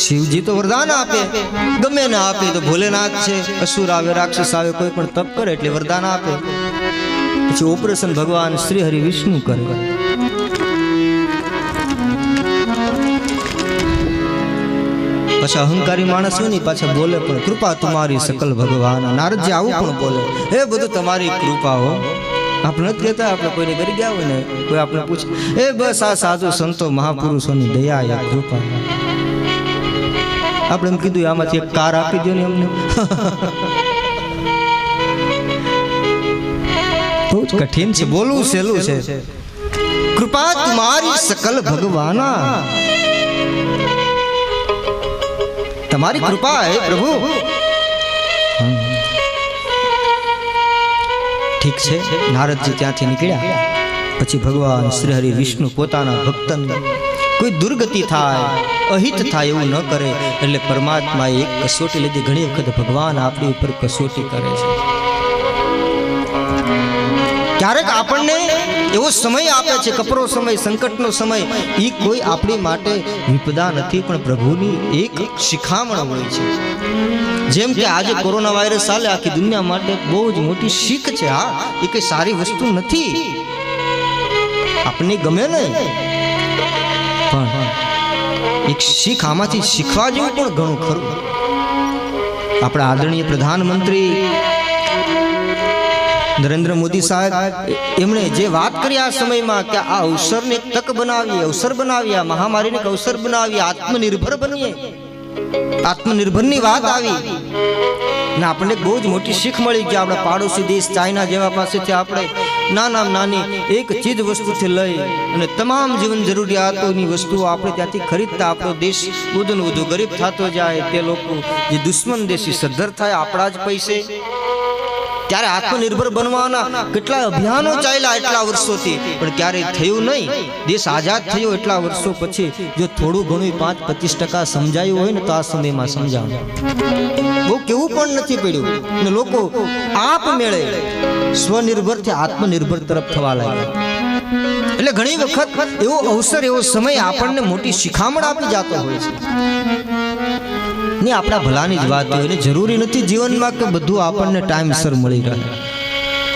શિવજી તો વરદાન આપે, ગમે ને આપે. તો ભોલેનાથ છે, અસુર આવે, રાક્ષસ આવે, કોઈ પણ તપ કરે એટલે વરદાન આપે. પછી ઓપરેશન ભગવાન શ્રી હરિ વિષ્ણુ કરે. પાછા અહંકારી માણસ હોય ને પાછા બોલે પણ કૃપા તમારી સકલ ભગવાન. નારદજી આવું પણ બોલે, હે બધું તમારી કૃપા હો. આપણે નથી કહેતા, આપણે કોઈને કરી ગયા હોય ને કોઈ આપણે પૂછે, એ બસ આ સાધુ સંતો મહાપુરુષોની દયા યા કૃપા. આપણે એમ કીધું આમાંથી એક કાર આપી દો ને અમને. બહુ જ કઠિન છે, બોલવું સહેલું છે. કૃપા તમારી સકલ ભગવાના, તમારી કૃપા હે પ્રભુ. ઠીક છે. નારદજી ત્યાંથી નીકળ્યા. પછી ભગવાન શ્રી હરિ વિષ્ણુ પોતાના ભક્તને કોઈ દુર્ગતિ થાય, અહિત થાય એવું ન કરે એટલે પરમાત્માએ એક કસોટી લીધી. ઘણી વખત ભગવાન આપણી ઉપર કસોટી કરે છે. ક્યારેક આપણને એવો સમય આપે છે, કપરો સમય, સંકટનો સમય. એ કોઈ આપણી માટે વિપદા નથી, પણ પ્રભુની એક શિખામણ હોય છે. જેમ કે આજે કોરોના વાયરસ ચાલે, આખી દુનિયા માટે બહુ જ મોટી શીખ છે. હા, એ કઈ સારી વસ્તુ નથી, આપણને ગમે નહીં, પણ એક શીખ આમાંથી શીખવા જેવું પણ ઘણું ખરું. આપણા આદરણીય પ્રધાનમંત્રી નરેન્દ્ર મોદી સાહેબ, એમણે જે વાત કરી આ સમયમાં કે આ અવસરને એક તક બનાવીએ, અવસર બનાવીએ, આ મહામારીને એક અવસર બનાવીએ, આત્મનિર્ભર બનીએ. આત્મનિર્ભરની વાત આવી ને આપણને બહુ જ મોટી શીખ મળી કે આપણા પાડોશી દેશ ચાઇના જેવા પાસેથી આપણે નાની એક ચીજ વસ્તુથી લઈ અને તમામ જીવન જરૂરિયાતોની વસ્તુઓ આપણે ત્યાંથી ખરીદતા આપણો દેશ વધુ ને વધુ ગરીબ થતો જાય. તે લોકો જે દુશ્મન દેશી સદ્ધર થાય આપણા જ પૈસે. ત્યારે આત્મનિર્ભર બનવાના કેટલા અભિયાનો ચાલ્યા એટલા વર્ષોથી, પણ ક્યારેય થયું નહીં. દેશ આઝાદ થયો એટલા વર્ષો પછી જો થોડું ઘણું 5-25% સમજાયું હોય ને તો આ સમયમાં સમજાવું. બહુ કેવું પણ નથી પડ્યું ને લોકો આપ મેળે સ્વનિર્ભરથી આત્મનિર્ભર તરફ થવા લાગ્યા. એટલે ઘણી વખત એવો અવસર, એવો સમય આપણને મોટી શિખામણ આપી જતો હોય છે. ને આપણા ભલાની જ વાત હોય ને જરૂરી નથી જીવનમાં કે બધું આપણને ટાઈમસર મળી રહે.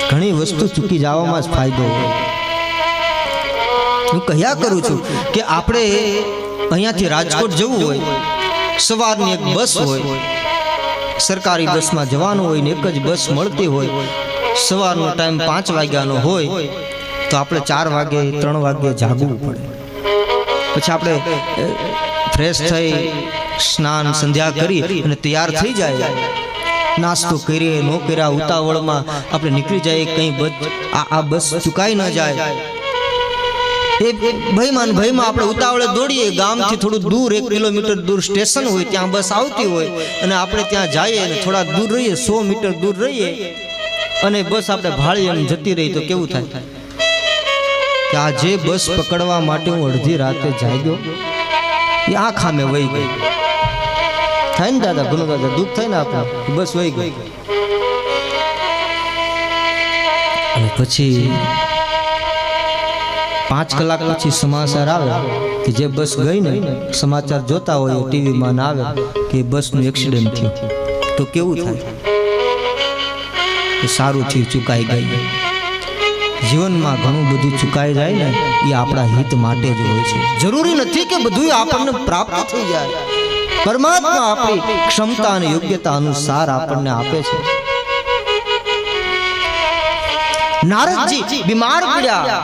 ઘણી વસ્તુ ચૂકી જવામાં જ ફાયદો હોય. હું કહ્યા કરું છું કે આપણે અહીંયાથી રાજકોટ જવું હોય, સવારની એક બસ હોય, સરકારી બસમાં જવાનું હોય ને એક જ બસ મળતી હોય, સવારનો ટાઈમ 5 વાગ્યાનો હોય, તો આપણે 4 વાગે 3 વાગે જાગવું પડે. પછી આપણે ફ્રેશ થઈ સ્નાન સંધ્યા કરી અને તૈયાર થઈ જાય, નાસ્તો કરીએ, નો કર્યા ઉતાવળમાં આપણે નીકળી જાય, કંઈ આ બસ ચુકાઈ ન જાય. એ ભયમાં આપણે ઉતાવળે દોડીએ. ગામથી થોડું દૂર 1 કિલોમીટર દૂર સ્ટેશન હોય, ત્યાં બસ આવતી હોય અને આપણે ત્યાં જઈએ અને થોડા દૂર રહીએ, 100 મીટર દૂર રહીએ અને બસ આપણે ભાળી અને જતી રહી. તો કેવું થાય કે આ જે બસ પકડવા માટે હું અડધી રાતે જાગ્યો એ આ ખામે વહી ગઈ. થાય ને દાદા, ગુનો દાદા, દુઃખ થાય ને આપણે, બસ વહી ગઈ. અને પછી 5 કલાક પછી સમાચાર આવે કે જે બસ ગઈ ને, સમાચાર જોતા હોય ટીવીમાં આવે કે બસનું એક્સિડન્ટ થયું. તો કેવું થાય કે સારું થયું ચુકાઈ ગઈ. જીવનમાં ઘણું બધું ચૂકાઈ જાય ને એ આપણા હિત માટે જ હોય છે. જરૂરી નથી કે બધું આપણને પ્રાપ્ત થઈ જાય. પરમાત્મા આપણી ક્ષમતા અને યોગ્યતા અનુસાર આપણને આપે છે. નારદજી બીમાર પડ્યા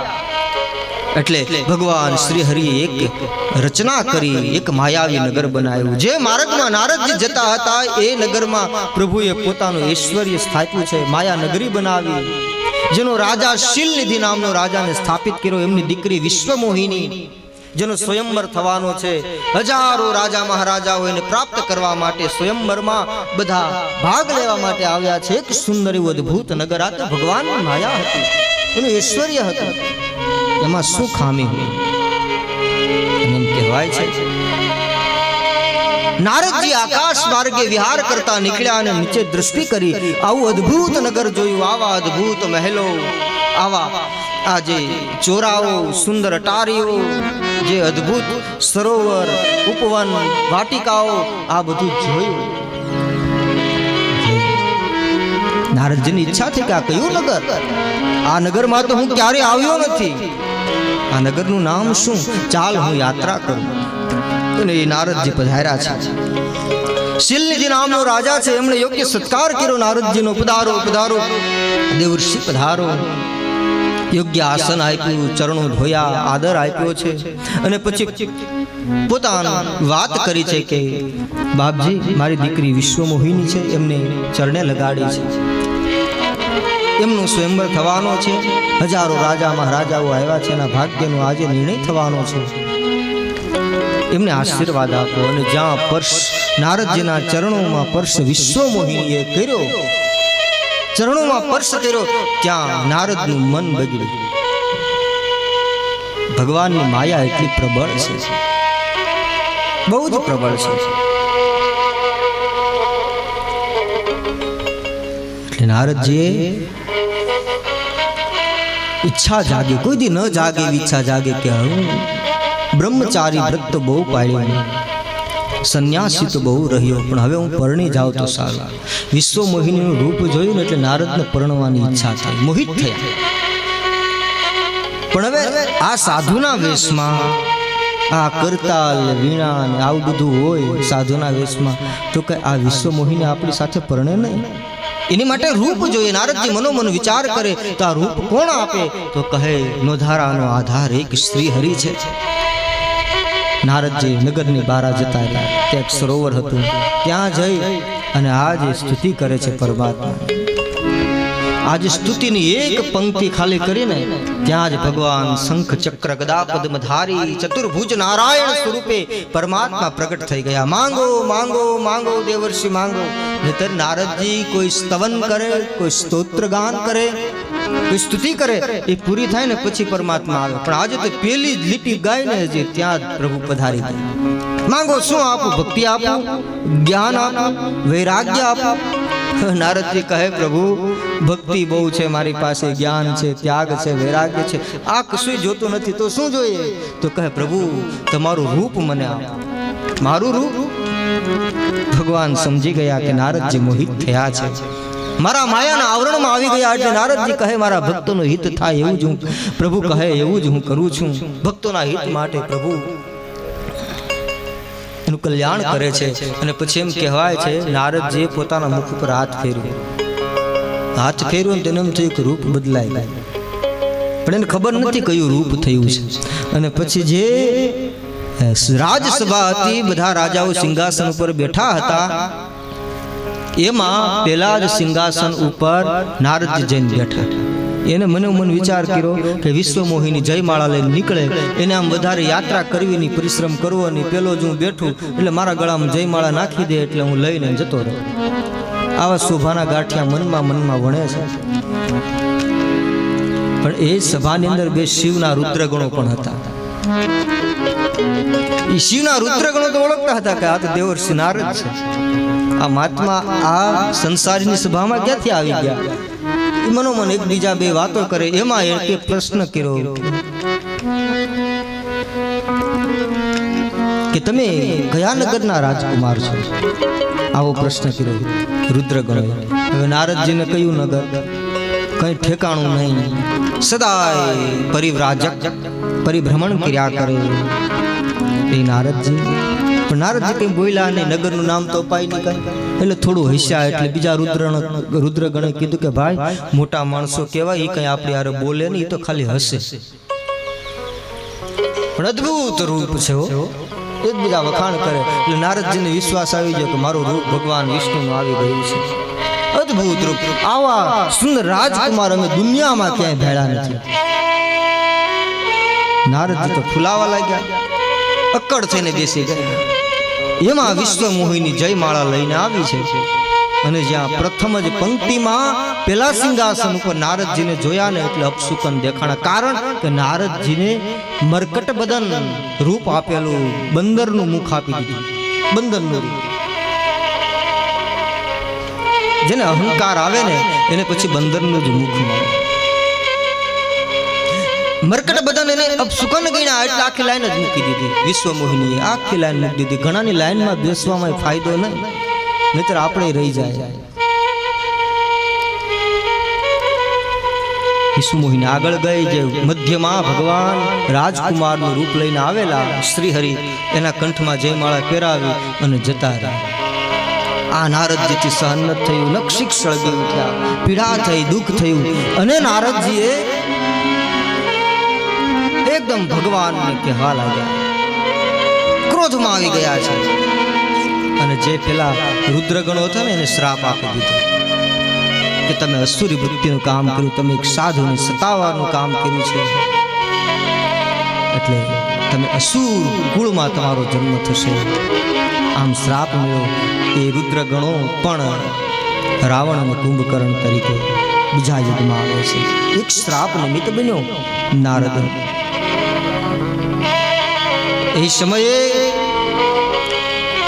એટલે ભગવાન શ્રી હરિએ એક રચના કરી, એક માયાવી નગર બનાવ્યું. જે માર્ગમાં નારદજી જતા હતા એ નગરમાં પ્રભુએ પોતાનું ઐશ્વર્ય સ્થાપ્યું છે. માયા નગરી બનાવી, જેનો રાજા શીલનિધિ નામનો રાજાને સ્થાપિત કર્યો. એમની દીકરી વિશ્વમોહિની, જેનો સ્વયંવર થવાનો છે. હજારો રાજા મહારાજાઓ એને પ્રાપ્ત કરવા માટે સ્વયંવરમાં બધા ભાગ લેવા માટે આવ્યા છે. એક સુંદર એવું અદ્ભુત નગર. આ તો ભગવાનની માયા હતી, એનું ઐશ્વર્ય હતું. એમાં શું ખામી હોય? એમ કહેવાય છે નારદજી આકાશ માર્ગે વિહાર કરતા નીકળ્યા અને નીચે દૃષ્ટિ કરી. આવું અદ્ભુત નગર જોયું, આવા અદ્ભુત મહેલો, આવા આ જે ચોરાઓ, સુંદર અટારીઓ, જે અદ્ભુત સરોવર, ઉપવન, વાટિકાઓ, આ બધું જોયું. નારદજીની ઈચ્છા થઈ કે આ કયું નગર? આ નગરમાં તો હું ક્યારે આવ્યો નથી. આ નગરનું નામ શું? ચાલ હું યાત્રા કરું. અને એ નારદજી પધાર્યા છે. શીલનિધિ નામનો રાજા છે, એમણે યોગ્ય સત્કાર કર્યો નારદજીનો. પધારો પધારો દેવર્ષિ પધારો. યોગ્ય આસન આપ્યું, ચરણો ધોયા, આદર આપ્યો છે. અને પછી પોતાની વાત કરી છે કે બાપજી, મારી દીકરી વિશ્વમોહિની છે, એમને ચરણે લગાડી છે. એમનો સ્વયંવર થવાનો છે. હજારો રાજા મહારાજાઓ આવ્યા છે. એના ભાગ્યનો આજે નિર્ણય થવાનો છે. એમને આશીર્વાદ આપો. અને જ્યાં પર્શ નારદજીના ચરણોમાં પર્શ વિશ્વમોહિનીએ કર્યો, ચરણોમાં સ્પર્શ કર્યો, ત્યાં નારદનું મન બગડ્યું. ભગવાનની માયા એટલી પ્રબળ છે, બહુ જ પ્રબળ છે. એટલે નારદજીએ ઈચ્છા જાગી, કોઈ દી ન જાગે એવી ઈચ્છા જાગે કે હું બ્રહ્મચારી વ્રત તો બહુ પાળ્યું, સંન્યાસી તો બહુ રહ્યો, પણ હવે હું પરણી જાઉં તો સારું. વિશ્વમોહિનીનું રૂપ જોયું ને એટલે નારદને પરણવાની ઈચ્છા થઈ, મોહિત થયા. પણ હવે આ સાધુના વેશમાં આ કરતાલ વીણા ને આવું બધું હોય સાધુના વેશમાં, તો કે આ વિશ્વમોહિની આપણી સાથે પરણે નહીં. એની માટે રૂપ જોઈએ. નારદજી મનોમન વિચાર કરે તો આ રૂપ કોણ આપે? તો કહે નોધારાનો આધાર એક શ્રી હરિ છે. નારદજી નગરની બહાર જતા હતા, ત્યાં એક સરોવર હતું, ત્યાં જઈ અને આજે સ્તુતિ કરે છે પરમાત્મા. આજે સ્તુતિની એક પંક્તિ ખાલી કરીને ત્યાં જ ભગવાન શંખ ચક્ર ગદા પદ્મધારી ચતુર્ભુજ નારાયણ સ્વરૂપે પરમાત્મા પ્રગટ થઈ ગયા. માંગો માંગો માંગો દેવર્ષિ માંગો. નહીતર નારદજી કોઈ સ્તવન કરે, કોઈ સ્તોત્ર ગાન કરે, કોઈ સ્તુતિ કરે, એ પૂરી થાય ને પછી પરમાત્મા આવે. પણ આજે તો પેલી જ લીટી ગાઈને જે ત્યાં જ પ્રભુ પધારી ગયા. માંગો, શું આપું? ભક્તિ આપું, જ્ઞાન આપું, વૈરાગ્ય આપું? નારદજી કહે પ્રભુ ભક્તિ બહુ છે મારી પાસે, જ્ઞાન છે, ત્યાગ છે, વૈરાગ્ય છે, આ કશું જોતું નથી, તો શું જોઈએ? તો કહે પ્રભુ તમારું રૂપ મને આપો. મારું રૂપ? ભગવાન સમજી ગયા કે નારદજી મોહિત થયા છે, મારા માયાના આવરણમાં આવી ગયા. એટલે નારદજી કહે મારા ભક્તોનું હિત થાય એવું જ હું, પ્રભુ કહે એવું જ હું કરું છું. ભક્તોના હિત માટે પ્રભુ એનું કલ્યાણ કરે છે. અને પછી એમ કહેવાય છે નારદજીએ પોતાના મુખ ઉપર હાથ ફેર્યો. હાથ ફેર્યો ને તેને એમ થયું કે રૂપ બદલાઈ ગયું, પણ એને ખબર નથી કયું રૂપ થયું છે. અને પછી જે રાજસભા હતી, બધા રાજાઓ સિંહાસન ઉપર બેઠા હતા, એમાં પેલા જ સિંહાસન ઉપર નારદજી જઈને બેઠા. એને મનોમન વિચાર કર્યો કે વિશ્વમોહિની જયમાળા લઈને નીકળે, એને આમ વધારે યાત્રા કરવીની, પરિશ્રમ કરવો નહીં, પેલો જ હું બેઠું એટલે મારા ગળામાં જયમાળા નાખી દે એટલે હું લઈને જતો રહું. આવા શોભાના ગાંઠિયા મનમાં વણે છે. પણ એ સભાની અંદર બે શિવના રુદ્રગણો પણ હતા. એ શિવના રુદ્રગણો તો ઓળખતા હતા કે આ તો દેવર્ષિ નારદ છે. આ મહાત્મા આ સંસારની સભામાં ક્યાંથી આવી ગયા? મનોમન એકબીજા બે વાતો કરે. એમાં એક પ્રશ્ન કર્યો કે તમે કયા નગરના રાજકુમાર છો? આવો પ્રશ્ન કર્યો રુદ્રગણોએ. હવે નારદજીને કયું નગર? કઈ ઠેકાણું નહીં, સદાય પરિવ્રાજક પરિભ્રમણ કર્યા કરે એ નારદજી. પણ નારદજી કઈ બોલ્યા નહીં, નગરનું નામ તો અપાય નહીં કઈ. એટલે થોડું હસ્યા. એટલે બીજા રુદ્રગણે કીધું કે ભાઈ મોટા માણસો કહેવાય, એ કઈ આપણી હારે બોલે નહીં, એ તો ખાલી હસે. પણ અદ્ભુત રૂપ છે, એકબીજા વખાણ કરે. એટલે નારદજીને વિશ્વાસ આવી ગયો કે મારું રૂપ ભગવાન વિષ્ણુનું આવી ગયું છે. અદ્ભુત રૂપ, આવા સુંદર રાજકુમાર અમે દુનિયામાં ક્યાંય ભેળા નથી. નારદજી તો ફૂલાવા લાગ્યા, અક્કડ થઈને બેસી ગયા. એમાં વિશ્વમોહિની જયમાળા લઈને આવી છે. અને જ્યાં પ્રથમ જ પંક્તિમાં પેલા સિંહાસન ઉપર નારદજીને જોયા ને એટલે અપશુકન દેખાણા. કારણ કે નારદજીને મરકટ બદન રૂપ આપેલું, બંદરનું મુખ આપી દીધું, બંદરનું રૂપ. જેને અહંકાર આવે ને એને પછી બંદરનું જ મુખ મળે. મરકટ બદન એને અપશુકન ગણ્યા એટલે આખી લાઈન જ મૂકી દીધી. વિશ્વમોહિની આખી લાઈન મૂકી દીધી. ઘણાની લાઈનમાં બેસવામાં ફાયદો નહીં, નહીતર આપણે રહી જાય. વિશ્વમોહિની આગળ ગઈ, જે મધ્યમાં ભગવાન રાજકુમારનું રૂપ લઈને આવેલા શ્રી હરિ એના કંઠમાં જયમાળા પહેરાવી અને જતા રહ્યા. આ નારદજીથી સહન ન થયું, નક્ષિક સળગી ઉઠ્યા, પીડા થઈ, દુઃખ થયું. અને નારદજીએ એકદમ ભગવાનને કહેવા લાગ્યા, ક્રોધમાં આવી ગયા છે. અને જે પેલા રુદ્રગણો હતા ને એને શ્રાપ આપી દીધો કે તમે અસુરી વૃત્તિનું કામ કર્યું, તમે એક સાધુને સતાવવાનું કામ કર્યું છે, એટલે તમે અસુર કુળમાં તમારો જન્મ થશે. આમ શ્રાપ મળ્યો. એ રુદ્રગણો પણ રાવણ અને કુંભકર્ણ તરીકે બીજા યુગમાં આવે છે. એક શ્રાપ નિમિત્ત બન્યો નારદ. એ સમયે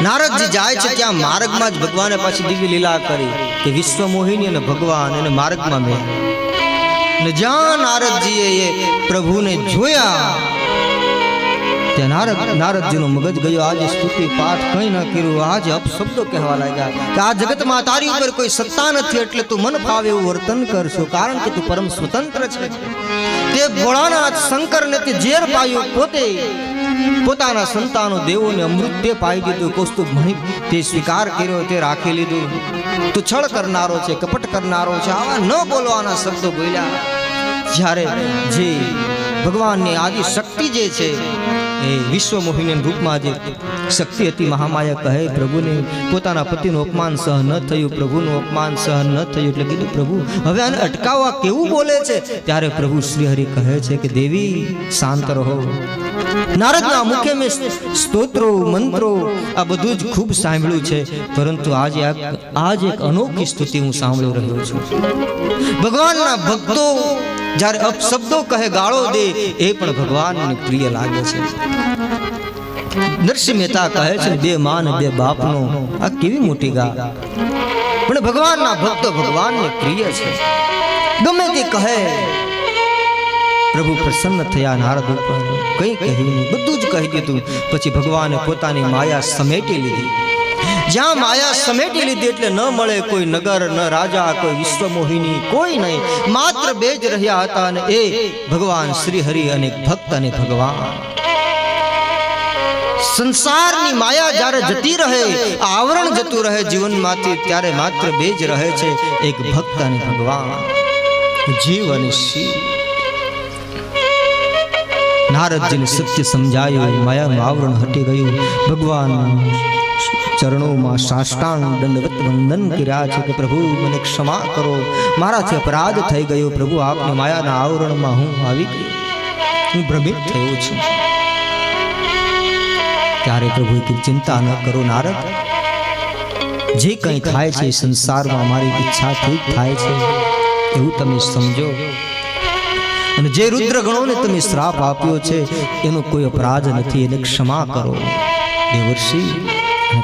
નારદજી જાય છે ત્યાં માર્ગમાં જ ભગવાને પાછી દિવ્ય લીલા કરી કે વિશ્વમોહિની અને ભગવાન એને માર્ગમાં મળ્યા. અને જ્યાં નારદજીએ એ પ્રભુને જોયા ત્યાં નારદજીનો મગજ ગયો. આજે સ્તુતિ પાઠ કઈ ન કર્યું, આજે અપશબ્દો કહેવા લાગ્યા કે આ જગતમાં તારી ઉપર કોઈ સત્તા નથી, એટલે તું મન ફાવે એવું વર્તન કરશો, કારણ કે તું પરમ સ્વતંત્ર છે. તે ભોળાનાથ શંકરને તે ઝેર પાયું, પોતે પોતાના સંતાનો દેવોને અમૃત તે પાઈ દીધું. કૌસ્તુભ મણિ તે સ્વીકાર કર્યો, તે રાખી લીધું. તું છળ કરનારો છે, કપટ કરનારો છે, આવા ન બોલવાના શબ્દો બોલ્યા. જ્યારે જે ભગવાનની આદિ શક્તિ જે છે એ વિશ્વમોહિની રૂપમાં જે શક્તિ હતી, મહામાયા કહે પ્રભુને પોતાના પતિનું અપમાન સહન ન થયું, પ્રભુનું અપમાન સહન ન થયું. એટલે કીધું પ્રભુ હવે આને અટકાવવા કેવું બોલે છે? ત્યારે પ્રભુ શ્રી હરિ કહે છે કે દેવી શાંત રહો. નારદના મુખે મેં સ્તોત્રો મંત્રો આ બધું જ ખૂબ સાંભળ્યું છે, પરંતુ આજે એક અનોખી સ્તુતિ હું સાંભળી રહ્યો છું. ભગવાનના ભક્તો જ્યારે અપશબ્દો કહે, ગાળો દે, એ પણ ભગવાનને પ્રિય લાગે છે. નરસિંહ મહેતા કહે છે બે માં બે બાપનો આ કેવી મોટી ગા. પણ ભગવાનના ભક્તો ભગવાનને પ્રિય છે. ગમે તે કહે. પ્રભુ પ્રસન્ન થયા નારદ ઉપર, કંઈ કહ્યું નહીં, બધું જ કહી દીધું. પછી ભગવાને પોતાની માયા સમેટી લીધી. જ્યાં માયા સમેટી લીધી એટલે ન મળે કોઈ નગર, ન રાજા, કોઈ વિશ્વમોહિની, કોઈ નહીં. માત્ર બે જ રહ્યા હતા, અને એ ભગવાન શ્રી હરિ અને ભક્ત અને ભગવાન. સંસારની માયા જ્યારે જતી રહે, આવરણ જતું રહે જીવનમાંથી, ત્યારે માત્ર બે જ રહે છે, એક ભક્ત અને ભગવાન, જીવ અને શિવ. નારદજીને સત્ય સમજાયું, માયાનું આવરણ હટી ગયું. ભગવાન ચરણોમાં સાષ્ટાંગ દંડવત વંદન કર્યા છે કે પ્રભુ મને ક્ષમા કરો, મારાથી અપરાધ થઈ ગયો. પ્રભુ આપની માયાના આવરણમાં હું આવી ગયો, હું ભ્રમિત થયો છું. ત્યારે પ્રભુ કે ચિંતા ન કરો નારદ, જે કંઈ થાય છે સંસારમાં મારી ઈચ્છાથી જ થાય છે એવું તમે સમજો. અને જે રુદ્રગણોને તમે શ્રાપ આપ્યો છે એનો કોઈ અપરાધ નથી, એને ક્ષમા કરો દેવર્ષિ.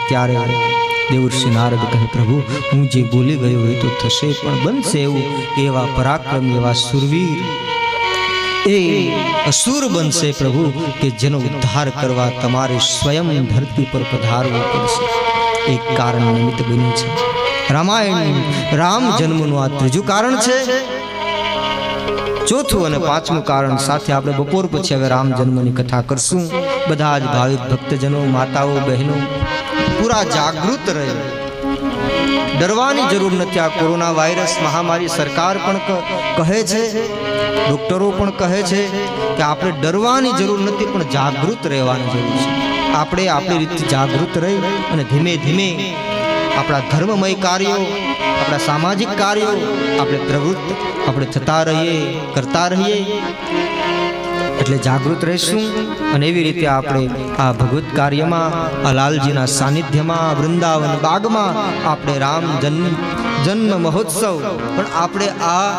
ત્યારે દેવર્ષિ નારદ કહે પ્રભુ હું જે બોલી ગયો એ તો થશે, પણ બનશે એવું એવા પરાક્રમી, એવા સુરવીર, એ અસુર બનશે પ્રભુ કે જેનો ઉદ્ધાર કરવા તમારે સ્વયં ધરતી પર પધારવું પડશે. એક કારણ નિમિત્ત બન્યું છે. રામાયણ રામ જન્મનું આ ત્રીજું કારણ છે. ચોથું અને પાંચમું કારણ સાથે આપણે બપોર પછી હવે રામ જન્મની કથા કરશું. બધા જ ભાવિક ભક્તજનો, માતાઓ, બહેનો પૂરા જાગૃત રહે. ડરવાની જરૂર નથી. આ કોરોના વાયરસ મહામારી સરકાર પણ કહે છે, ડોક્ટરો પણ કહે છે કે આપણે ડરવાની જરૂર નથી, પણ જાગૃત રહેવાની જરૂર છે. આપણે આપણી રીતે જાગૃત રહી અને ધીમે ધીમે આપણા ધર્મમય કાર્યો, આપણા સામાજિક કાર્યો આપણે થતા રહીએ, કરતા રહીએ, એટલે જાગૃત રહીશું. અને એવી રીતે આપણે આ ભગવત કાર્યમાં, આ લાલજીના સાનિધ્યમાં, વૃંદાવન બાગમાં આપણે રામ જન્મ મહોત્સવ પણ આપણે આ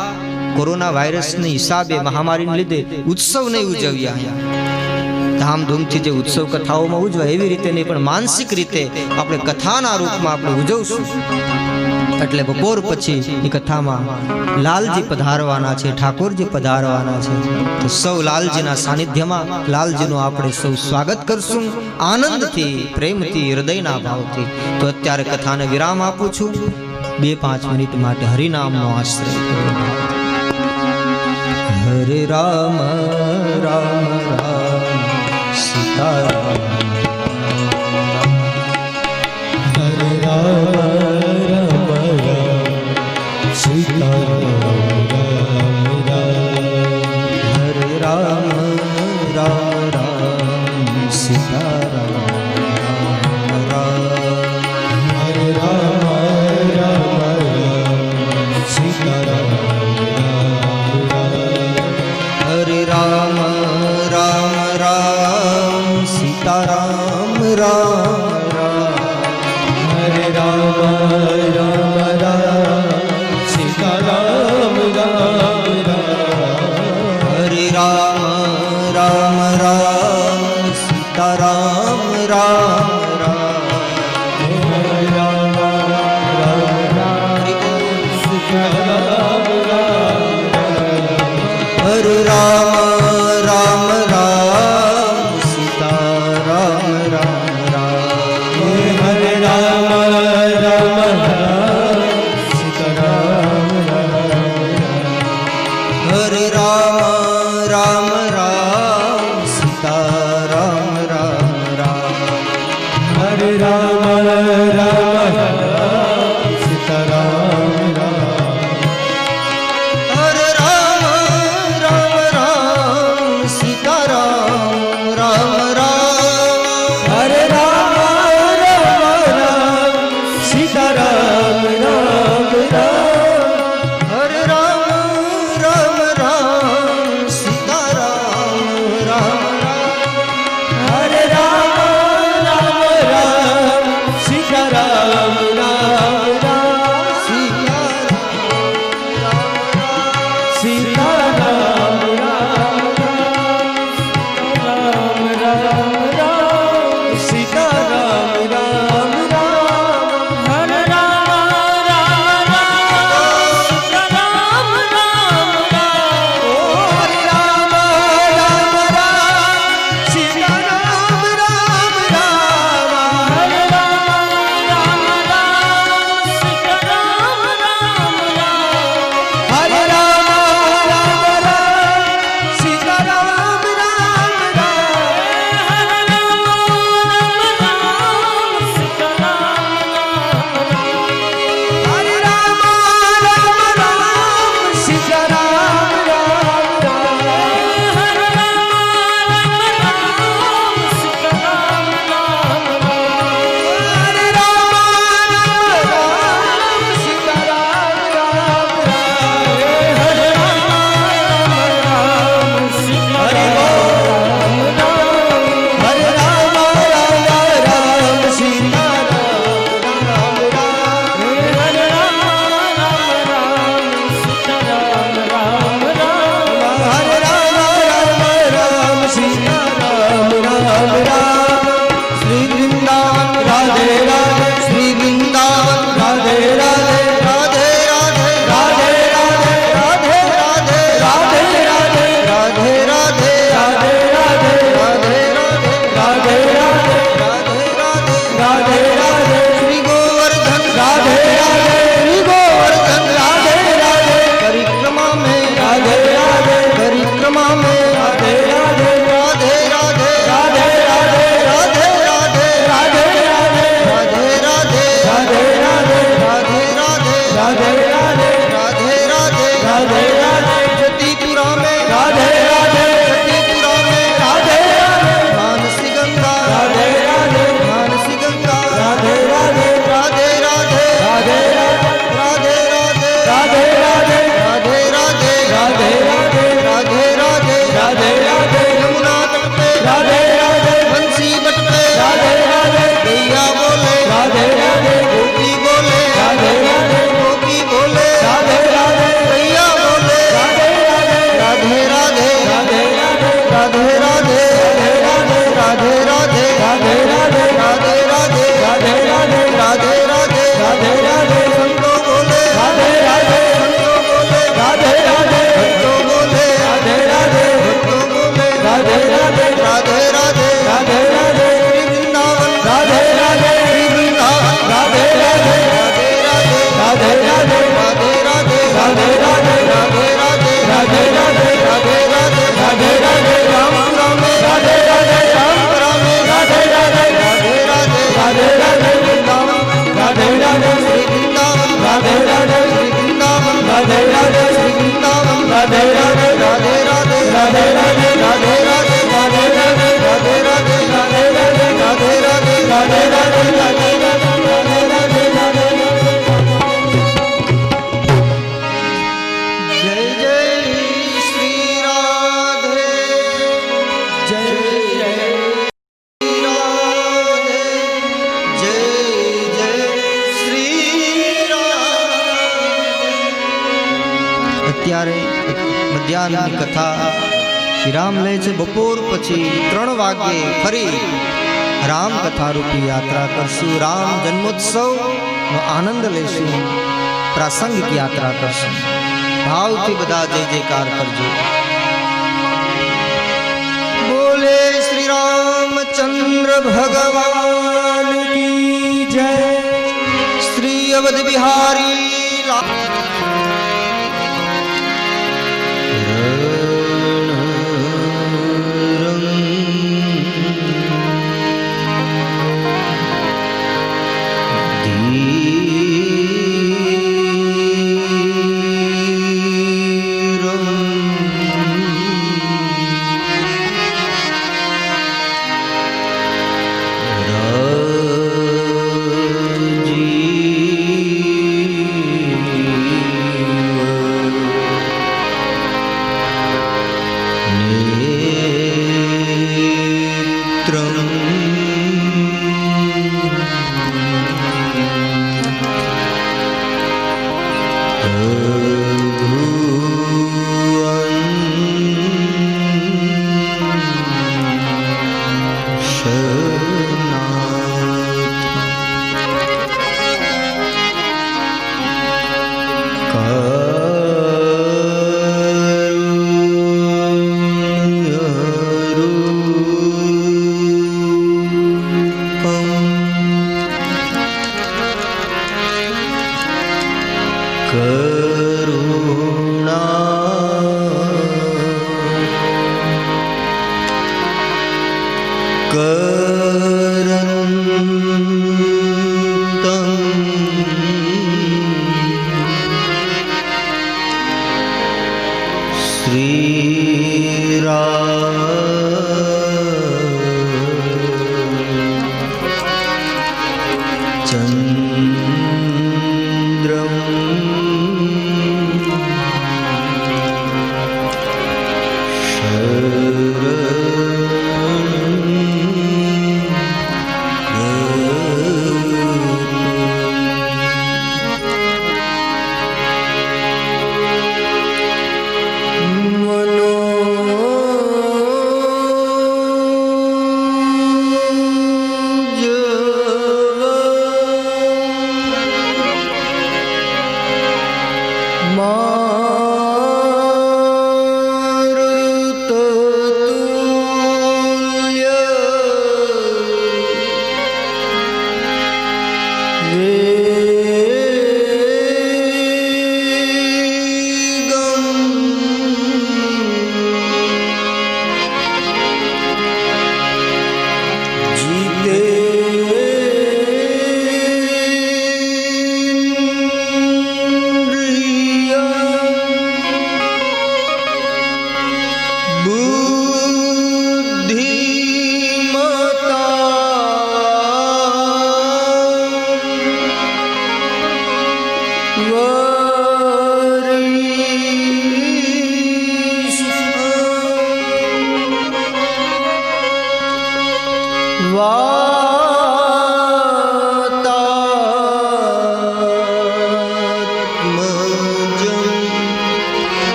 કોરોના વાયરસની હિસાબે, મહામારીને લીધે ઉત્સવ નહીં ઉજવ્યા. ધામધૂમથી જે ઉત્સવ કથાઓમાં ઉજવાય એવી રીતે નહીં, પણ માનસિક રીતે આપણે કથાના રૂપમાં આપણે ઉજવશું. એટલે બપોર પછી એ કથામાં લાલજી પધારવાના છે, ઠાકોરજી પધારવાના છે. તો સૌ લાલજીના સાનિધ્યમાં લાલજીનું આપણે સૌ સ્વાગત કરશું આનંદથી, પ્રેમથી, હૃદયના ભાવથી. તો અત્યારે કથાને વિરામ આપું છું. 2-5 મિનિટ માટે હરિનામનો આશ્રય. હરે રામ રામ રામ સીતારામ, હરે રામ રામ રામ સીતારામ, હરે રામ રામ રામ સીતારામ, હરે રામ રામ રામ સીતારામ, હરે રામ રામ રામ સીતારામ, રામ રામ, હરે રામ રામ રામ સીતારામ, રામ રામ, હરે રામ રામ રામ સીતારામ, રામ રામ, હરે રામ રામ રામ સીતારામ, હરે રામ રામ રામ સીતારામ, રામ રામ, હરે રામ રામ રામ સીતારામ, હરે રામ રામ રામ સીતારામ, રામ રામ, હરે રામ રામ રામ સીતારામ, હરે રામ રામ રામ સીતારામ, રામ રામ, હરે રામ રામ રામ સીતારામ, રામ રામ, હરે રામ રામ રામ સીતારામ, રામ રામ, હરે રામ રામ રામ સીતારામ, અત્યારે મધ્યાહની કથા વિરામ લે છે. બપોર પછી 3 વાગ્યે ફરી રામ કથા રૂપી યાત્રા કરશું. રામ જન્મોત્સવનો આનંદ લેશું. પ્રાસંગિક યાત્રા કરશું. ભાવથી બધા જય જયકાર કરજો. બોલે શ્રી રામચંદ્ર ભગવાન કી જય. શ્રી અવધ બિહારી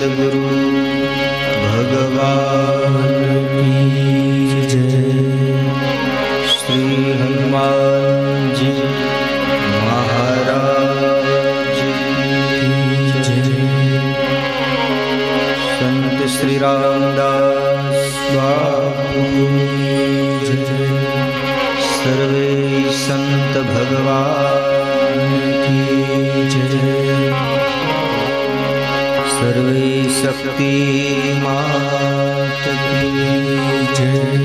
सद्गुरु भगवान की जय। श्री हनुमान जी महाराज की जय। संत श्री रामदास बापू की जय। सर्वे संत भगवान की जय। सर्वे शक्ति मात की जय।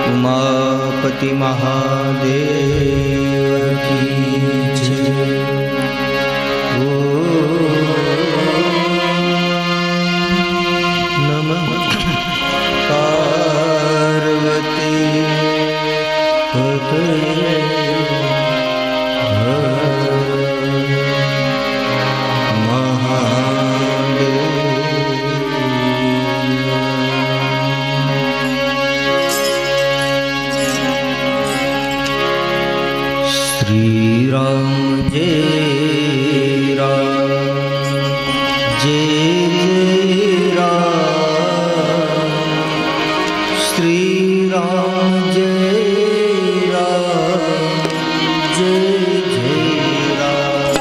उमापति महादेव की जय। नमः पार्वती पतये श्री राम जय राम जय जय राम। श्री राम जय राम जय जय राम।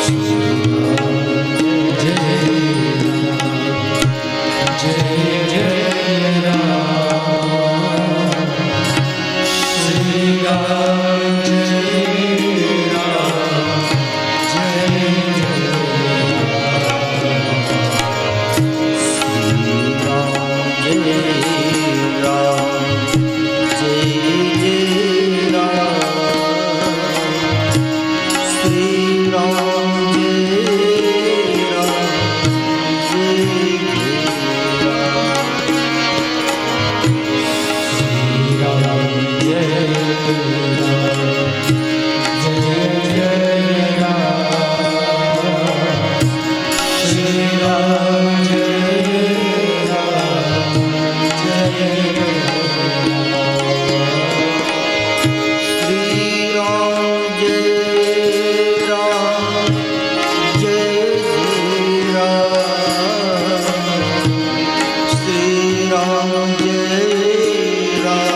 श्री राम जय जय Ram. Jai Ram, Jai Ram, Jai Ram.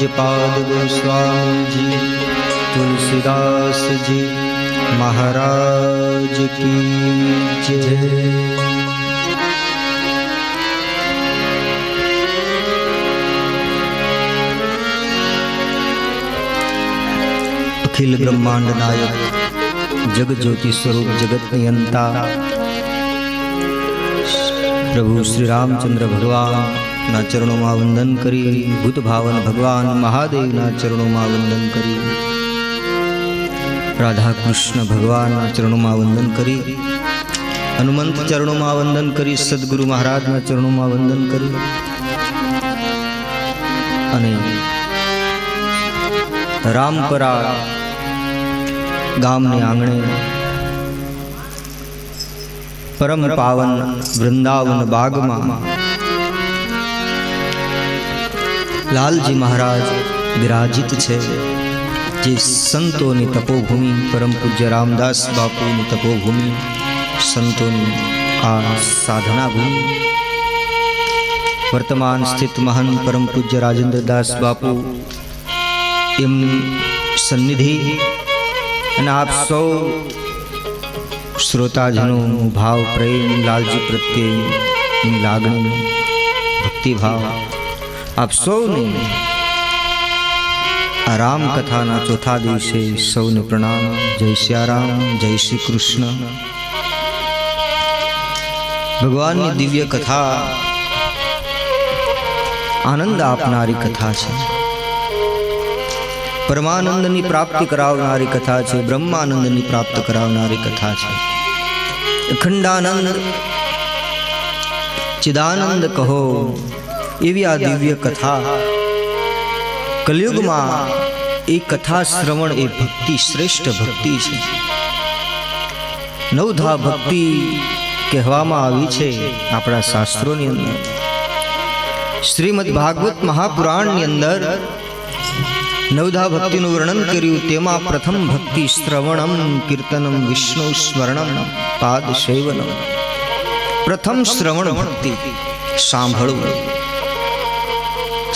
पूज्यपाद गोस्वामी जी तुलसीदास जी महाराज की जय। अखिल ब्रह्मांड नायक जग ज्योति स्वरूप जगत नियंता प्रभु श्री रामचंद्र भगवान ना चरणों में वंदन करी, भूत भावन भगवान महादेव ना चरणों में वंदन करी, राधा कृष्ण भगवान ना चरणों में वंदन करी, हनुमंत चरणों में वंदन करी, सदगुरु महाराज ना चरणों में वंदन करी अने रामपरा गामने आंगणे परम पावन वृंदावन बाग में लालजी महाराज विराजित छे। જે સંતોની તપોભૂમિ, પરમ પૂજ્ય રામદાસ બાપુની તપોભૂમિ, સંતોની આ સાધના ભૂમિ, વર્તમાન સ્થિત મહાન પરમ પૂજ્ય રાજેન્દ્રદાસ બાપુ એમની સન્નિધિ અને આપ સૌ શ્રોતાજનો ભાવ પ્રેમ લાલજી પ્રત્યેની લાગણી ભક્તિભાવ આપ સૌને આ રામ કથાના ચોથા દિવસે સૌને પ્રણામ. જય સિયારામ, જય શ્રી કૃષ્ણ. ભગવાનની દિવ્ય કથા આનંદ આપનારી કથા છે, પરમાનંદની પ્રાપ્તિ કરાવનારી કથા છે, બ્રહ્માનંદની પ્રાપ્ત કરાવનારી કથા છે. અખંડાનંદ ચિદાનંદ કહો એવી આ દિવ્ય કથા. કલયુગમાં એ કથા શ્રવણ એ ભક્તિ, શ્રેષ્ઠ ભક્તિ છે. નવધા ભક્તિ કહેવામાં આવી છે આપણા શાસ્ત્રોની અંદર. શ્રીમદ ભાગવત મહાપુરાણની અંદર નવધા ભક્તિનું વર્ણન કર્યું. તેમાં પ્રથમ ભક્તિ શ્રવણમ કીર્તનમ વિષ્ણુ સ્મરણમ પાદ સેવનમ. પ્રથમ શ્રવણ ભક્તિ, સાંભળવું.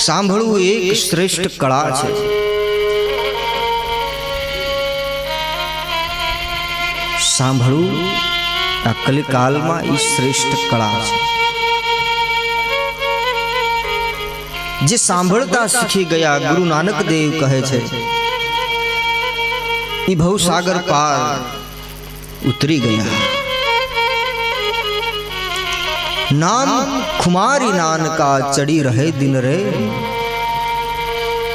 સાંભળવું એક શ્રેષ્ઠ કળા છે. સાંભળવું આ કલિકાલમાં એ શ્રેષ્ઠ કળા છે. જે સાંભળતા શીખી ગયા, ગુરુ નાનક દેવ કહે છે, એ ભવસાગર પાર ઉતરી ગયા. નામ ખુમારી નાનકા ચડી રહે દિન રે.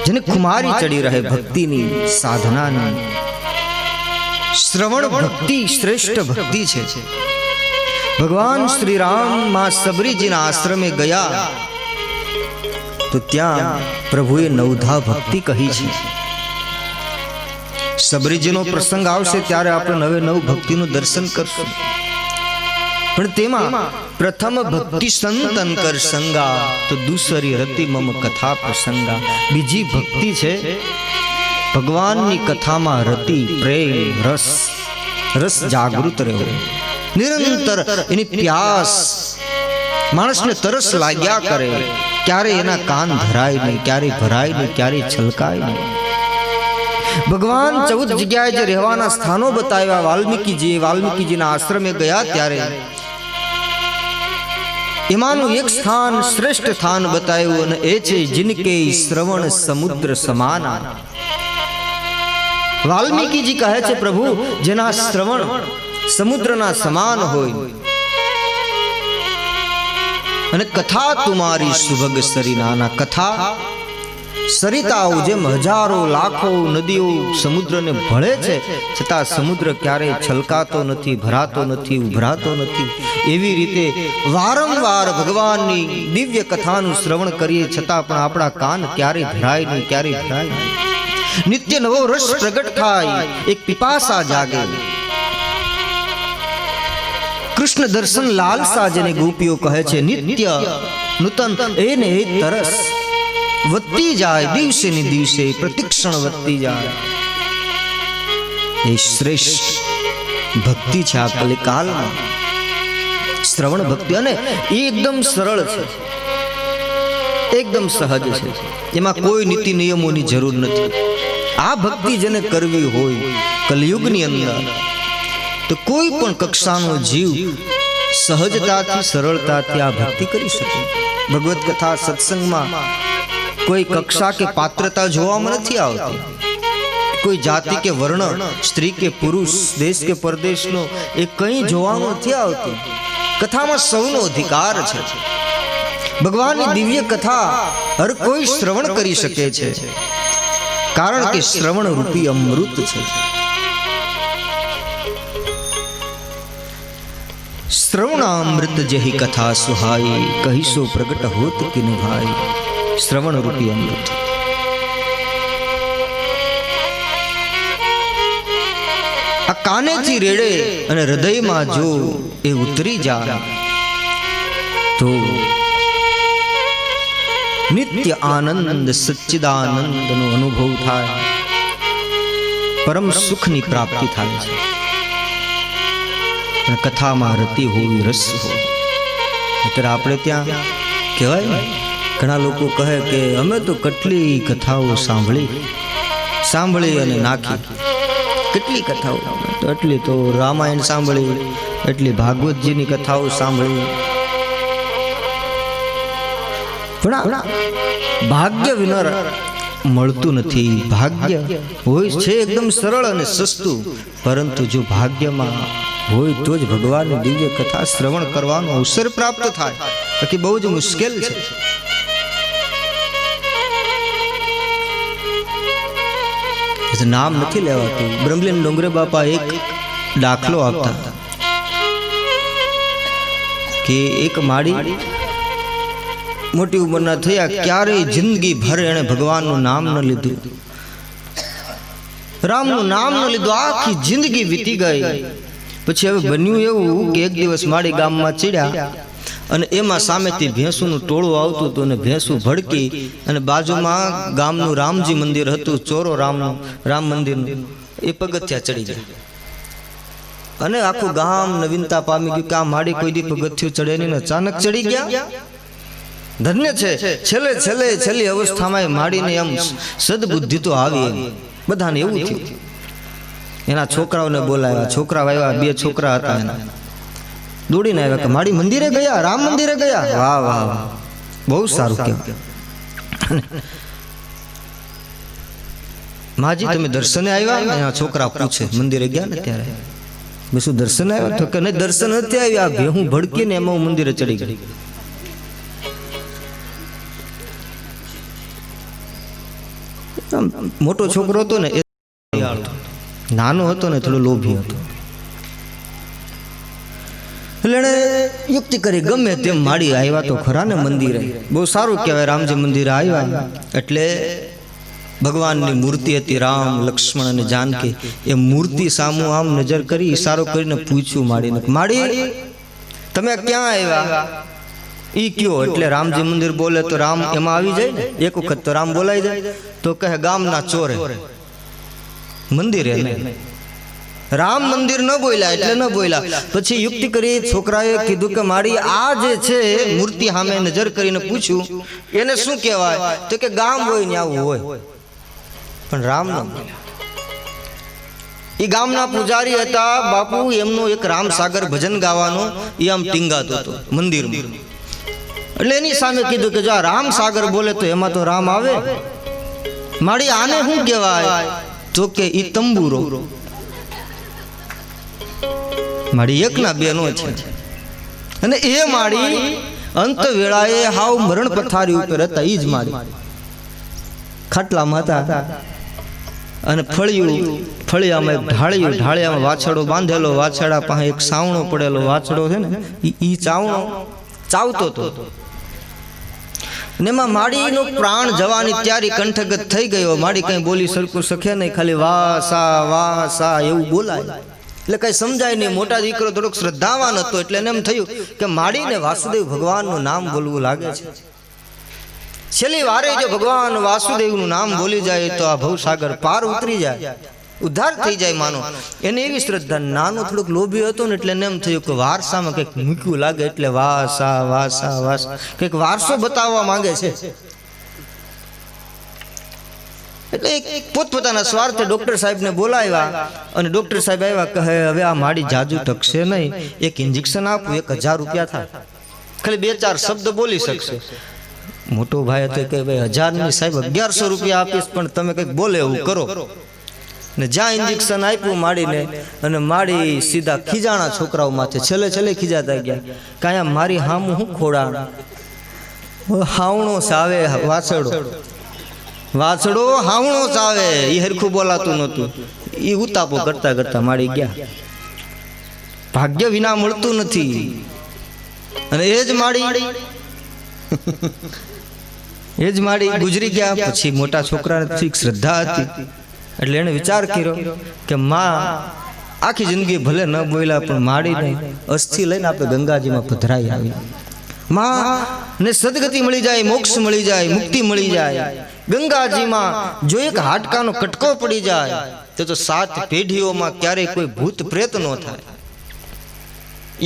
જેને ખુમારી ચડી રહે ભક્તિની, સાધનાની. શ્રવણ ભક્તિ શ્રેષ્ઠ ભક્તિ છે. ભગવાન શ્રી રામ માં સબરીજીના આશ્રમે ગયા તો ત્યાં પ્રભુએ નવધા ભક્તિ કહી છે. સબરીજીનો પ્રસંગ આવશે ત્યારે આપણે નવે નવ ભક્તિનું દર્શન કરશું. પણ તેમાં પ્રથમ ભક્તિ સંતન કર સંગા, તો દૂસરી રતિ મમ કથા પ્રસંગા. બીજી ભક્તિ છે ભગવાનની કથામાં રતિ, પ્રેમ, રસ. રસ જાગૃત રહેવો, નિરંતર એની પ્યાસ માણસને તરસ લાગ્યા કરે. ક્યારે એના કાન ધરાય નહીં, ક્યારે ભરાય નહીં, ક્યારે છલકાય નહીં. ભગવાન 14 જગ્યાએ જે રહેવાના સ્થાનો બતાવ્યા વાલ્મીકીજીના આશ્રમે ગયા ત્યારે એમાંનું એક સ્થાન, શ્રેષ્ઠ સ્થાન બતાવ્યું, અને એ છે જિનકે શ્રવણ સમુદ્ર સમાના. વાલ્મીકીજી કહે છે, પ્રભુ જેના શ્રવણ સમુદ્રના સમાન હોય અને કથા તુમારી સુભગ સરિનાના. કથા સરિતાઓ જેમ હજારો લાખો નદીઓ સમુદ્રને ભળે છે, છતાં સમુદ્ર ક્યારેય છલકાતો નથી, ભરાતો નથી, ઉભરાતો નથી. એવી રીતે વારંવાર ભગવાનની દિવ્ય કથાનું શ્રવણ કરીએ છતાં પણ આપણા કાન ક્યારેય ભરાય નહીં, ક્યારેય ભરાય નહીં. નિત્ય નવો રસ પ્રગટ થાય, એક પિપાસા જાગે. કૃષ્ણ દર્શન લાલસા જેને ગોપીઓ કહે છે, નિત્ય નૂતન એને એ તરસ વધતી જાય, દિવસે ને દિવસે પ્રતિક્ષણ વધતી જાય. એ શ્રેષ્ઠ ભક્તિ છે આ કલિકાલમાં, શ્રવણ ભક્તિ. અને એ એકદમ સરળ છે, એકદમ સહજ છે. એમાં કોઈ નીતિ નિયમોની જરૂર નથી. આ ભક્તિ જેને કરવી હોય કલયુગની અંદર, તો કોઈ પણ કક્ષાનો જીવ સહજતાથી, સરળતાથી આ ભક્તિ કરી શકે. ભગવત કથા સત્સંગમાં કોઈ કક્ષા કે પાત્રતા જોવામાં નથી આવતી. કોઈ જાતિ કે વર્ણ, સ્ત્રી કે પુરુષ, દેશ કે પરદેશનો એ કંઈ જોવામાં નથી આવતી. કથામાં સૌનો અધિકાર છે. ભગવાનની દિવ્ય કથા હર કોઈ શ્રવણ કરી શકે છે, કારણ કે શ્રવણ રૂપી અમૃત છે. શ્રવણામૃત જેહી કથા સુહાઈ, કહીશો પ્રગટ હોત કિન ભાઈ. શ્રવણ રૂપી અમૃત. આ કાનેથી રેડે અને હૃદયમાં જો એ ઉતરી જાય તો નિત્ય આનંદ સચ્ચિદાનંદનો અનુભવ થાય. પરમ સુખની પ્રાપ્તિ થાય છે. અને કથામાં રતિ હોવી રસ હોય. અત્યારે આપણે ત્યાં કહેવાય ને, ઘણા લોકો કહે કે અમે તો કેટલી કથાઓ સાંભળી અને નાખી. કેટલી કથાઓ તો એટલી તો રામાયણ સાંભળી, એટલી ભાગવતજીની કથાઓ સાંભળી. પણ ભાગ્ય વિના મળતું નથી. ભાગ્ય હોય છે એકદમ સરળ અને સસ્તું, પરંતુ જો ભાગ્યમાં હોય તો જ ભગવાનની દિવ્ય કથા શ્રવણ કરવાનો અવસર પ્રાપ્ત થાય. બાકી બહુ જ મુશ્કેલ છે. નામ નથી લેવાતું. બ્રહ્મલીન ડોંગરે બાપા એક દાખલો આપતા કે એક માળી મોટી ઉંમરના થયા, ક્યારેય જિંદગી ભર એને ભગવાનનું નામ ન લીધું, રામનું નામ ન લીધું. આખી જિંદગી વીતી ગઈ. પછી હવે બન્યું એવું કે એક દિવસ માળી ગામમાં ચડ્યા અને એમાં સામેથી ભેંસુનું ટોળું આવતું હતું અને ભેંસું ભડકી અને બાજુમાં ગામનું રામજી મંદિર હતું, ચોરો રામ મંદિરનું, એ પગથિયા ચડી ગયા. અને આખું ગામ નવીનતા પામી ગયું કે આ માળી કોઈ દી પગથિયું ચડે નહીં, અચાનક ચડી ગયા. ધન્ય છે. છેલ્લી અવસ્થામાં માડીને એમ સદબુદ્ધિ તો આવી. બધાને એવું થયું. એના છોકરાઓને બોલાવ્યા. છોકરા આવ્યા, 2 છોકરા હતા એના. દોડીને આવ્યા કે માડી મંદિરે ગયા, રામ મંદિરે ગયા. વાહ વાહ વાહ, બહુ સારું કહેવાય. માજી તમે દર્શને આવ્યા? એના છોકરા પૂછે મંદિરે ગયા ને ત્યારે. શું દર્શને આવ્યા? તો કે નહીં, દર્શન નથી આવ્યા, ભેહું ભડકીને એમાં હું મંદિરે ચડી ગઈ. મોટો છોકરો હતો ને, એ નાનો હતો ને, થોડો લોભી હતો. એટલે એને યુક્તિ કરી, ગમે તેમ માડી આવ્યા તો ખરા ને મંદિરે. બહુ સારું કહેવાય. રામજી મંદિરે આવ્યા એટલે ભગવાનની મૂર્તિ હતી, રામ લક્ષ્મણ અને જાનકી. એ મૂર્તિ સામું આમ નજર કરી, ઈશારો કરીને પૂછ્યું માડીને, માડી તમે ક્યાં આવ્યા? ઈ કયો એટલે રામજી મંદિર બોલે તો રામ એમાં આવી જાય ને. એક વખત તો રામ બોલાઈ જાય તો કહે ગામના ચોરે મંદિરે નહીં. રામ મંદિર ન બોલ્યા એટલે ન બોલ્યા. પછી યુક્તિ કરી છોકરાએ કીધું કે મારી આ જે છે મૂર્તિ સામે નજર કરીને પૂછ્યું એને શું કહેવાય? તો કે ગામ હોય ને આવું હોય. પણ રામ ન બોલ્યા. એ ગામના પૂજારી હતા બાપુ, એમનો એક રામ સાગર ભજન ગાવાનો એ આમ ટીંગાતો હતો મંદિરમાં. એટલે એની સામે કીધું કે જો રામ સાગર બોલે તો એમાં તો રામ આવે. માડી આને શું કહેવાય? તો કે ઈ તંબુરો. માડી એકના બે નો છે. અને એ માડી અંત વેળાએ હાવ મરણ પથારી ઉપર હતા. ઈ જ માડી ખાટલામાં હતા અને ફળિયામાં એક ઢાળિયામાં વાછડો બાંધેલો. વાછડા પાસે એક સાવણો પડેલો વાછડો છે ને, ઈ ચાવણો ચાવતો હતો. એમાં માડીનો પ્રાણ જવાની ત્યારી કંઠગત થઈ ગયો. માડી કઈ બોલી સરખું સખે નહીં, ખાલી વાહ સા એવું બોલાય. એટલે કઈ સમજાય નહીં. મોટા દીકરો થોડોક શ્રદ્ધાવાન હતો એટલે એને એમ થયું કે માડીને વાસુદેવ ભગવાનનું નામ બોલવું લાગે છે. છેલ્લી વારે જો ભગવાન વાસુદેવનું નામ બોલી જાય તો આ ભવસાગર પાર ઉતરી જાય, ઉદ્ધાર થઈ જાય માનો. એને એવી શ્રદ્ધા. નાનો થોડુંક લોભી હતો ને એટલે એમ થયું કે વારસામાં કંઈક મૂક્યું લાગે એટલે વાસ કંઈક વારસો બતાવવા માંગે છે. એટલે પોતપોતાના સ્વાર્થે ડોક્ટર સાહેબને બોલાવ્યા અને ડોક્ટર સાહેબ આવ્યા, કહે હવે આ માડી જાજુ ટકશે નહીં, એક ઇન્જેક્શન આપું, 1000 રૂપિયા થાય, ખાલી 2-4 શબ્દ બોલી શકશે. મોટો ભાઈ હતો કે ભાઈ 1000 ની સાહેબ 1100 રૂપિયા આપીશ, પણ તમે કંઈક બોલે એવું કરો. ને જ્યાં ઇન્જેક્શન આપ્યું માડીને, અને માડી સીધા ખીજાણા છોકરાઓ માથે. છેલ્લે ખીજાતા ગયા, કાંઈ મારી હામું હું ખોડાણ, હાવણો સાવે વાછડો હાવણો ચાવે. એ હરખું બોલાતું નહોતું. એ ઉતાપો કરતા માડી ગયા. ભાગ્ય વિના મળતું નથી. અને એ જ માડી ગુજરી ગયા. પછી મોટા છોકરાને થોડીક શ્રદ્ધા હતી એટલે એને વિચાર કર્યો કે માં આખી જિંદગી ભલે ન બોલ્યા પણ માડીને અસ્થિ લઈને આપણે ગંગાજીમાં પધરાઈ આવી. માં ને સદગતિ મળી જાય, મોક્ષ મળી જાય, મુક્તિ મળી જાય. ગંગાજીમાં જો એક હાડકાનો કટકો પડી જાય તો 7 પેઢીઓમાં ક્યારેય કોઈ ભૂત પ્રેત ન થાય.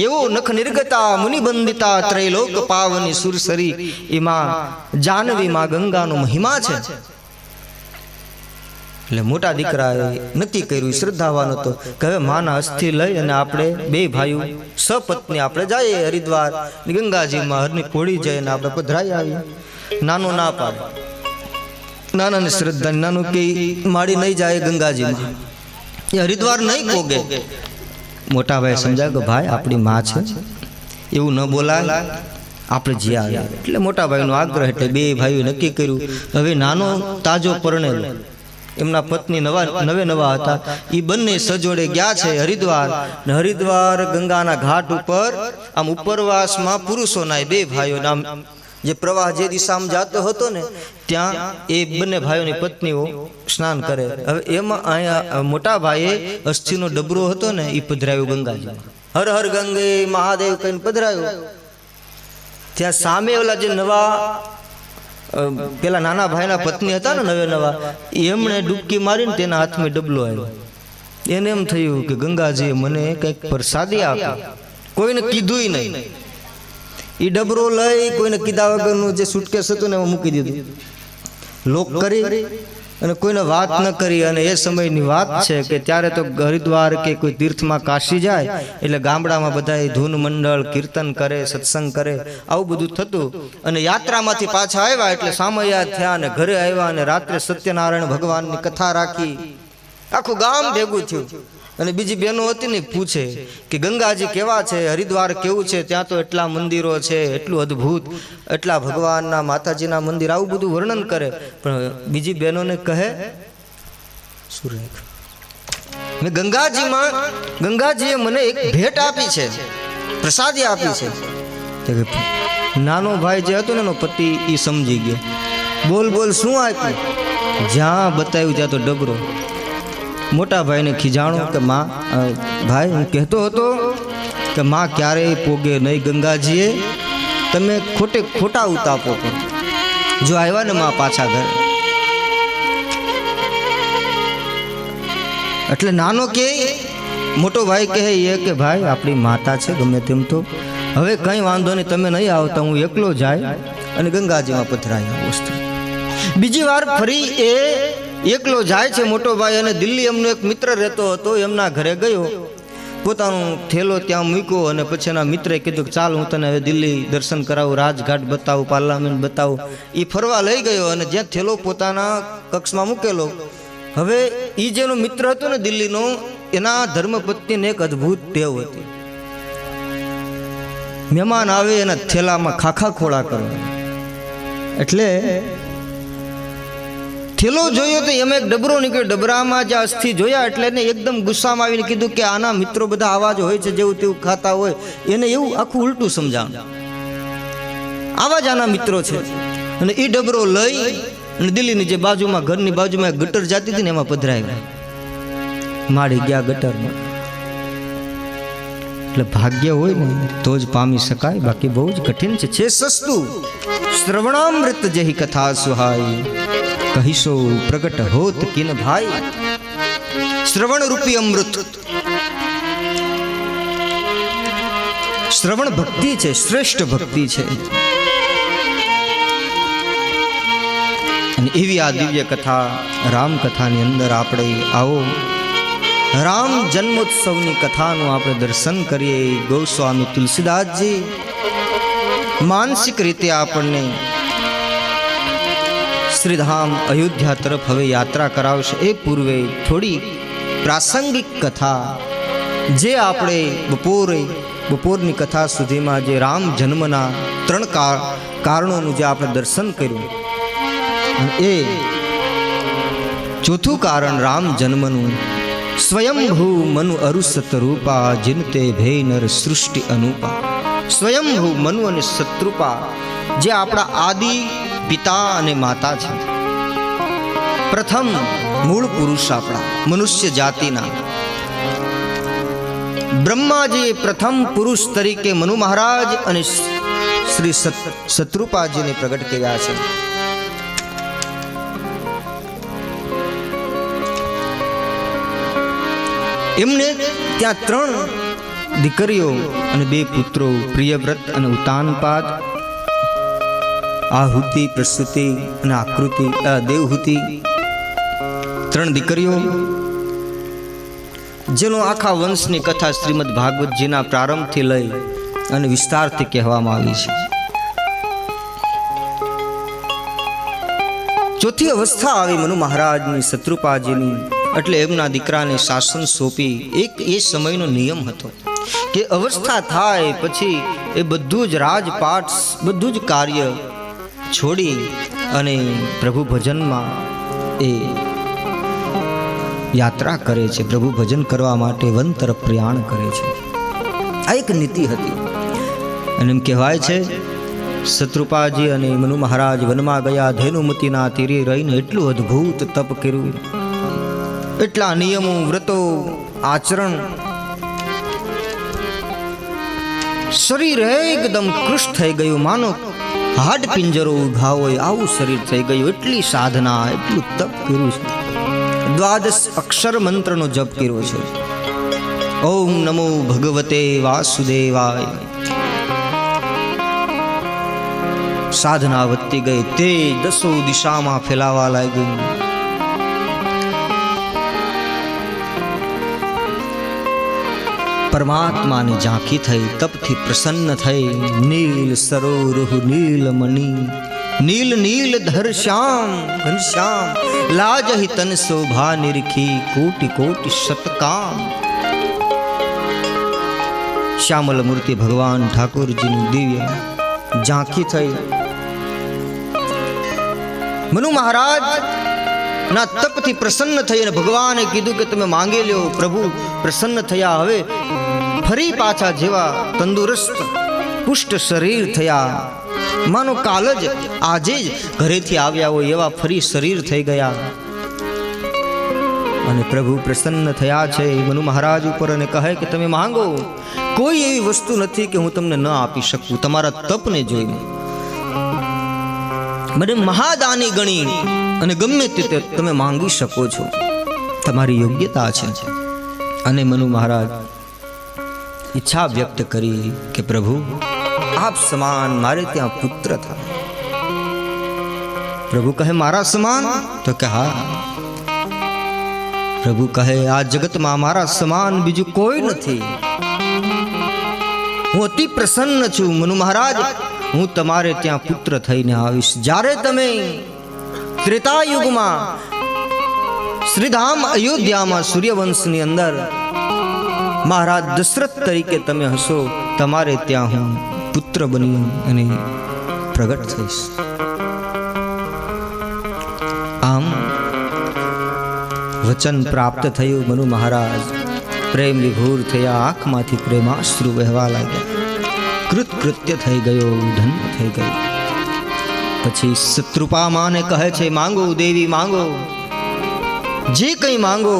એવો નખ નિર્ગતા મુનિબંદિતા ત્રૈલોક પાવની સુરસરી એમાં જાનવી માં ગંગાનો મહિમા છે. એટલે મોટા દીકરાએ નક્કી કર્યું, શ્રદ્ધાવાન હતો કે હવે માના અસ્થિ લઈ અને આપણે 2 ભાઈઓ સપત્ની આપણે જઈએ હરિદ્વાર, ગંગાજીમાં હરની કોળી જઈને આપણે પધરાઈ આવીએ. નાનો ના પાડે, નાનાની શ્રદ્ધા, નાનું કે માડી નહીં જાય ગંગાજીમાં, એ હરિદ્વાર નહીં પોગે. મોટા ભાઈ સમજાય કે ભાઈ આપણી માં છે, એવું ન બોલાય, આપણે જે આવ્યા. એટલે મોટા ભાઈનો આગ્રહ એટલે 2 ભાઈઓ નક્કી કર્યું. હવે નાનો તાજો પરણેલો, એમના પત્ની નવા હતા, એ બંને સજોડે ગયા છે હરિદ્વાર. ને હરિદ્વાર ગંગાના ઘાટ ઉપર આમ ઉપરવાસમાં પુરુષોના 2 ભાઈઓ નામ જે પ્રવાહ જે દિશામાં જતો હતો ને ત્યાં એ બંને ભાઈઓની પત્નીઓ સ્નાન કરે. હવે એમાં અહીંયા મોટા ભાઈએ અસ્થિનો ડબરો હતો ને એ પધરાયો ગંગાજી. હર હર ગંગે મહાદેવ કહીને પધરાયો. ત્યાં સામે ઓલા જે નવા પેલા નાના ભાઈના પત્ની હતા ને નવા એમણે ડૂબકી મારીને તેના હાથમાં ડબલો આવ્યો. એને એમ થયું કે ગંગાજીએ મને કંઈક પ્રસાદી આપી, કોઈને કીધું નહીં. એ ડબરો લઈ કોઈને કીધા વગરનું જે સુટકેસ હતું ને એમાં મૂકી દીધું, લોક કરી અને કોઈને વાત ન કરી. અને એ સમયની વાત છે કે ત્યારે તો હરિદ્વાર કે કોઈ તીર્થમાં કાશી જાય એટલે ગામડામાં બધા ધૂન મંડળ કીર્તન કરે, સત્સંગ કરે, આવું બધું થતું. અને યાત્રામાંથી પાછા આવ્યા એટલે સામૈયા થયા અને ઘરે આવ્યા અને રાત્રે સત્યનારાયણ ભગવાનની કથા રાખી. આખું ગામ ભેગું થયું. અને બીજી બહેનો હતી ને પૂછે કે ગંગાજી કેવા છે, હરિદ્વાર કેવું છે, ત્યાં તો એટલા મંદિરો છે, એટલું અદ્ભુત, એટલા ભગવાનના માતાજીના મંદિર, આવું બધું વર્ણન કરે. પણ બીજી બહેનોને કહે મેં ગંગાજીએ મને એક ભેટ આપી છે, પ્રસાદી આપી છે. નાનો ભાઈ જે હતો ને એનો પતિ એ સમજી ગયો. બોલ શું આપ્યું? જ્યાં બતાવ્યું ત્યાં તો ડબરો. મોટા ભાઈને ખીજાણું કે માં, ભાઈ હું કહેતો હતો કે માં ક્યારેય પોગે નહીં ગંગાજીએ, તમે ખોટા ઉતાપો કરો. જો આવ્યા ને માં પાછા ઘરે. એટલે નાનો કે મોટો ભાઈ કહે એ કે ભાઈ આપણી માતા છે ગમે તેમ તો, હવે કંઈ વાંધો નહીં, તમે નહીં આવતા, હું એકલો જાય અને ગંગાજીમાં પધરાઈ આવું. બીજી વાર ફરી એ એકલો જાય છે મોટો ભાઈ. અને દિલ્હી એમનો એક મિત્ર રહેતો હતો, એમના ઘરે ગયો, પોતાનો થેલો ત્યાં મૂક્યો અને પછી એના મિત્રે કીધું કે ચાલ હું તને હવે દિલ્હી દર્શન કરાવું, રાજઘાટ બતાવું, પાર્લામેન્ટ બતાવું. એ ફરવા લઈ ગયો અને જ્યાં થેલો પોતાના કક્ષમાં મૂકેલો. હવે એ જેનો મિત્ર હતો ને દિલ્હીનો, એના ધર્મપત્નીને એક અદ્ભુત ટેવ હતી, મહેમાન આવે એના થેલામાં ખાખા ખોળા કરવા. એટલે થેલો જોયો તો એમાં એક ડબરો નીકળ્યો. ડબરામાં જે અસ્થિ જોયા એટલે એને એકદમ ગુસ્સામાં આવીને કીધું કે આના મિત્રો બધા આવા જ હોય છે, જેવું તેવું ખાતા હોય. એને એવું આખું ઉલટું સમજાવ્યું, આવા જ આના મિત્રો છે. અને એ ડબરો લઈ અને દિલ્હીની જે બાજુમાં ઘરની બાજુમાં એક ગટર જાતી હતી ને એમાં પધરાવ્યા. માડી ગયા ગટરમાં. એટલે ભાગ્ય હોય ને તો જ પામી શકાય, બાકી બહુ જ કઠિન છે. સસ્તું શ્રવણામૃત જેહી કથા સુહાઈ, કહીશો પ્રગટ હોત કિન ભાઈ. શ્રવણ રૂપી અમૃત, શ્રવણ ભક્તિ છે, શ્રેષ્ઠ ભક્તિ છે. અને એવી આ દિવ્ય કથા રામ કથાની અંદર આપણે આવો રામ જન્મોત્સવની કથાનું આપણે દર્શન કરીએ. ગોસ્વામી તુલસીદાસજી માનસિક રીતે આપણને શ્રીધામ અયોધ્યા તરફ હવે યાત્રા કરાવશે. એ પૂર્વે થોડી પ્રાસંગિક કથા જે આપણે બપોરની કથા સુધીમાં જે રામ જન્મના 3 કારણોનું જે આપણે દર્શન કર્યું, એ ચોથું કારણ રામ જન્મનું સ્વયંભૂ મનુ અરુસત રૂપા જિનતે ભય નર સૃષ્ટિ અનુપા. સ્વયંભૂ મનુ અને શત્રુપા જે આપણા આદિ પિતા અને માતા છે, પ્રથમ મૂળ પુરુષ આપણા મનુષ્ય જાતિના બ્રહ્માજી પ્રથમ પુરુષ તરીકે મનુ મહારાજ અને શ્રી શત્રુપાજીને પ્રગટ કર્યા છે. એમને ત્યાં 3 દીકરીઓ અને 2 પુત્રો, પ્રિયવ્રત અને ઉતાનપાદ, આહુતિ, પ્રસૂતિ અને આકૃતિ, દેવહૂતિ, 3 દીકરીઓ, જેનો આખા વંશની કથા શ્રીમદ ભાગવતજીના પ્રારંભથી લઈ અને વિસ્તારથી કહેવામાં આવી છે. ચોથી અવસ્થા આવી મનુ મહારાજની, શત્રુપાજીની, એટલે એમના દીકરાને શાસન સોંપી. એક એ સમયનો નિયમ હતો કે અવસ્થા થાય પછી એ બધું જ રાજપાટ, બધું જ કાર્ય છોડી અને પ્રભુ ભજનમાં એ યાત્રા કરે છે. પ્રભુ ભજન કરવા માટે વન તરફ પ્રયાણ કરે છે. આ એક નીતિ હતી. અને એમ કહેવાય છે શત્રુપાજી અને મનુ મહારાજ વનમાં ગયા, ધેનુમતીના તીરે રહીને એટલું અદ્ભુત તપ કર્યું, એટલા નિયમો, વ્રતો, આચરણ, શરીર એકદમ કૃશ થઈ ગયું, માનો હાડ પિંજરો ઉભા હોય આવું શરીર થઈ ગયું. એટલી સાધના, એટલું તપ કર્યું છે. 12 અક્ષર મંત્રનો જપ કર્યો છે. ઓમ નમો ભગવતે વાસુદેવાય. સાધના વધતી ગઈ, તે 10 દિશામાં ફેલાવા લાગ્યું. પરમાત્માની ઝાંખી થઈ, તપથી પ્રસન્ન થઈ. નીલ સરોરુહ નીલ મણિ, નીલ નીલ ધર શ્યામ ઘનશ્યામ, લાજહી તન શોભા નિરખી, કોટી કોટી શતકામ. શ્યામલ મૂર્તિ ભગવાન ઠાકોરજીની દિવ્ય ઝાંખી થઈ. મનુ મહારાજ ના તપથી પ્રસન્ન થઈ અને ભગવાને કીધું કે તમે માંગી લ્યો. પ્રભુ પ્રસન્ન થયા. હવે ફરી પાછા જેવા તંદુરસ્ત પુષ્ટ શરીર થયા, માનો કાલ જ આજે જ ઘરેથી આવ્યા હોય એવા ફરી શરીર થઈ ગયા. અને પ્રભુ પ્રસન્ન થયા છે મનુ મહારાજ ઉપર અને કહે કે તમે માંગો. કોઈ એવી વસ્તુ નથી કે હું તમને ન આપી શકું. તમારા તપને જોઈને મને મહાદાની ગણી અને ગમે તે તમે માંગી શકો છો, તમારી યોગ્યતા છે. અને મનુ મહારાજ ઈચ્છા વ્યક્ત કરી કે પ્રભુ આપ સમાન મારે ત્યાં પુત્ર થાય. પ્રભુ કહે મારા સમાન? તો કે હા. પ્રભુ કહે આ જગતમાં મારા સમાન બીજું કોઈ નથી. હું અતિ પ્રસન્ન છું મનુ મહારાજ, હું તમારે ત્યાં પુત્ર થઈને આવીશ. જ્યારે તમે ત્રેતા યુગમાં શ્રીધામ અયોધ્યામાં સૂર્યવંશની અંદર મહારાજ દશરથ તરીકે તમે હશો, તમારે ત્યાં હું પુત્ર બની અને પ્રગટ થઈશ. આમ વચન પ્રાપ્ત થયું. મનુ મહારાજ પ્રેમ વિભોર થયા, આંખમાંથી પ્રેમાશ્રુ વહેવા લાગ્યા. કૃતકૃત્ય થઈ ગયો, ધન્ય થઈ ગયો. પછી શત્રુપા માને કહે છે માંગો દેવી માંગો, જે કંઈ માંગો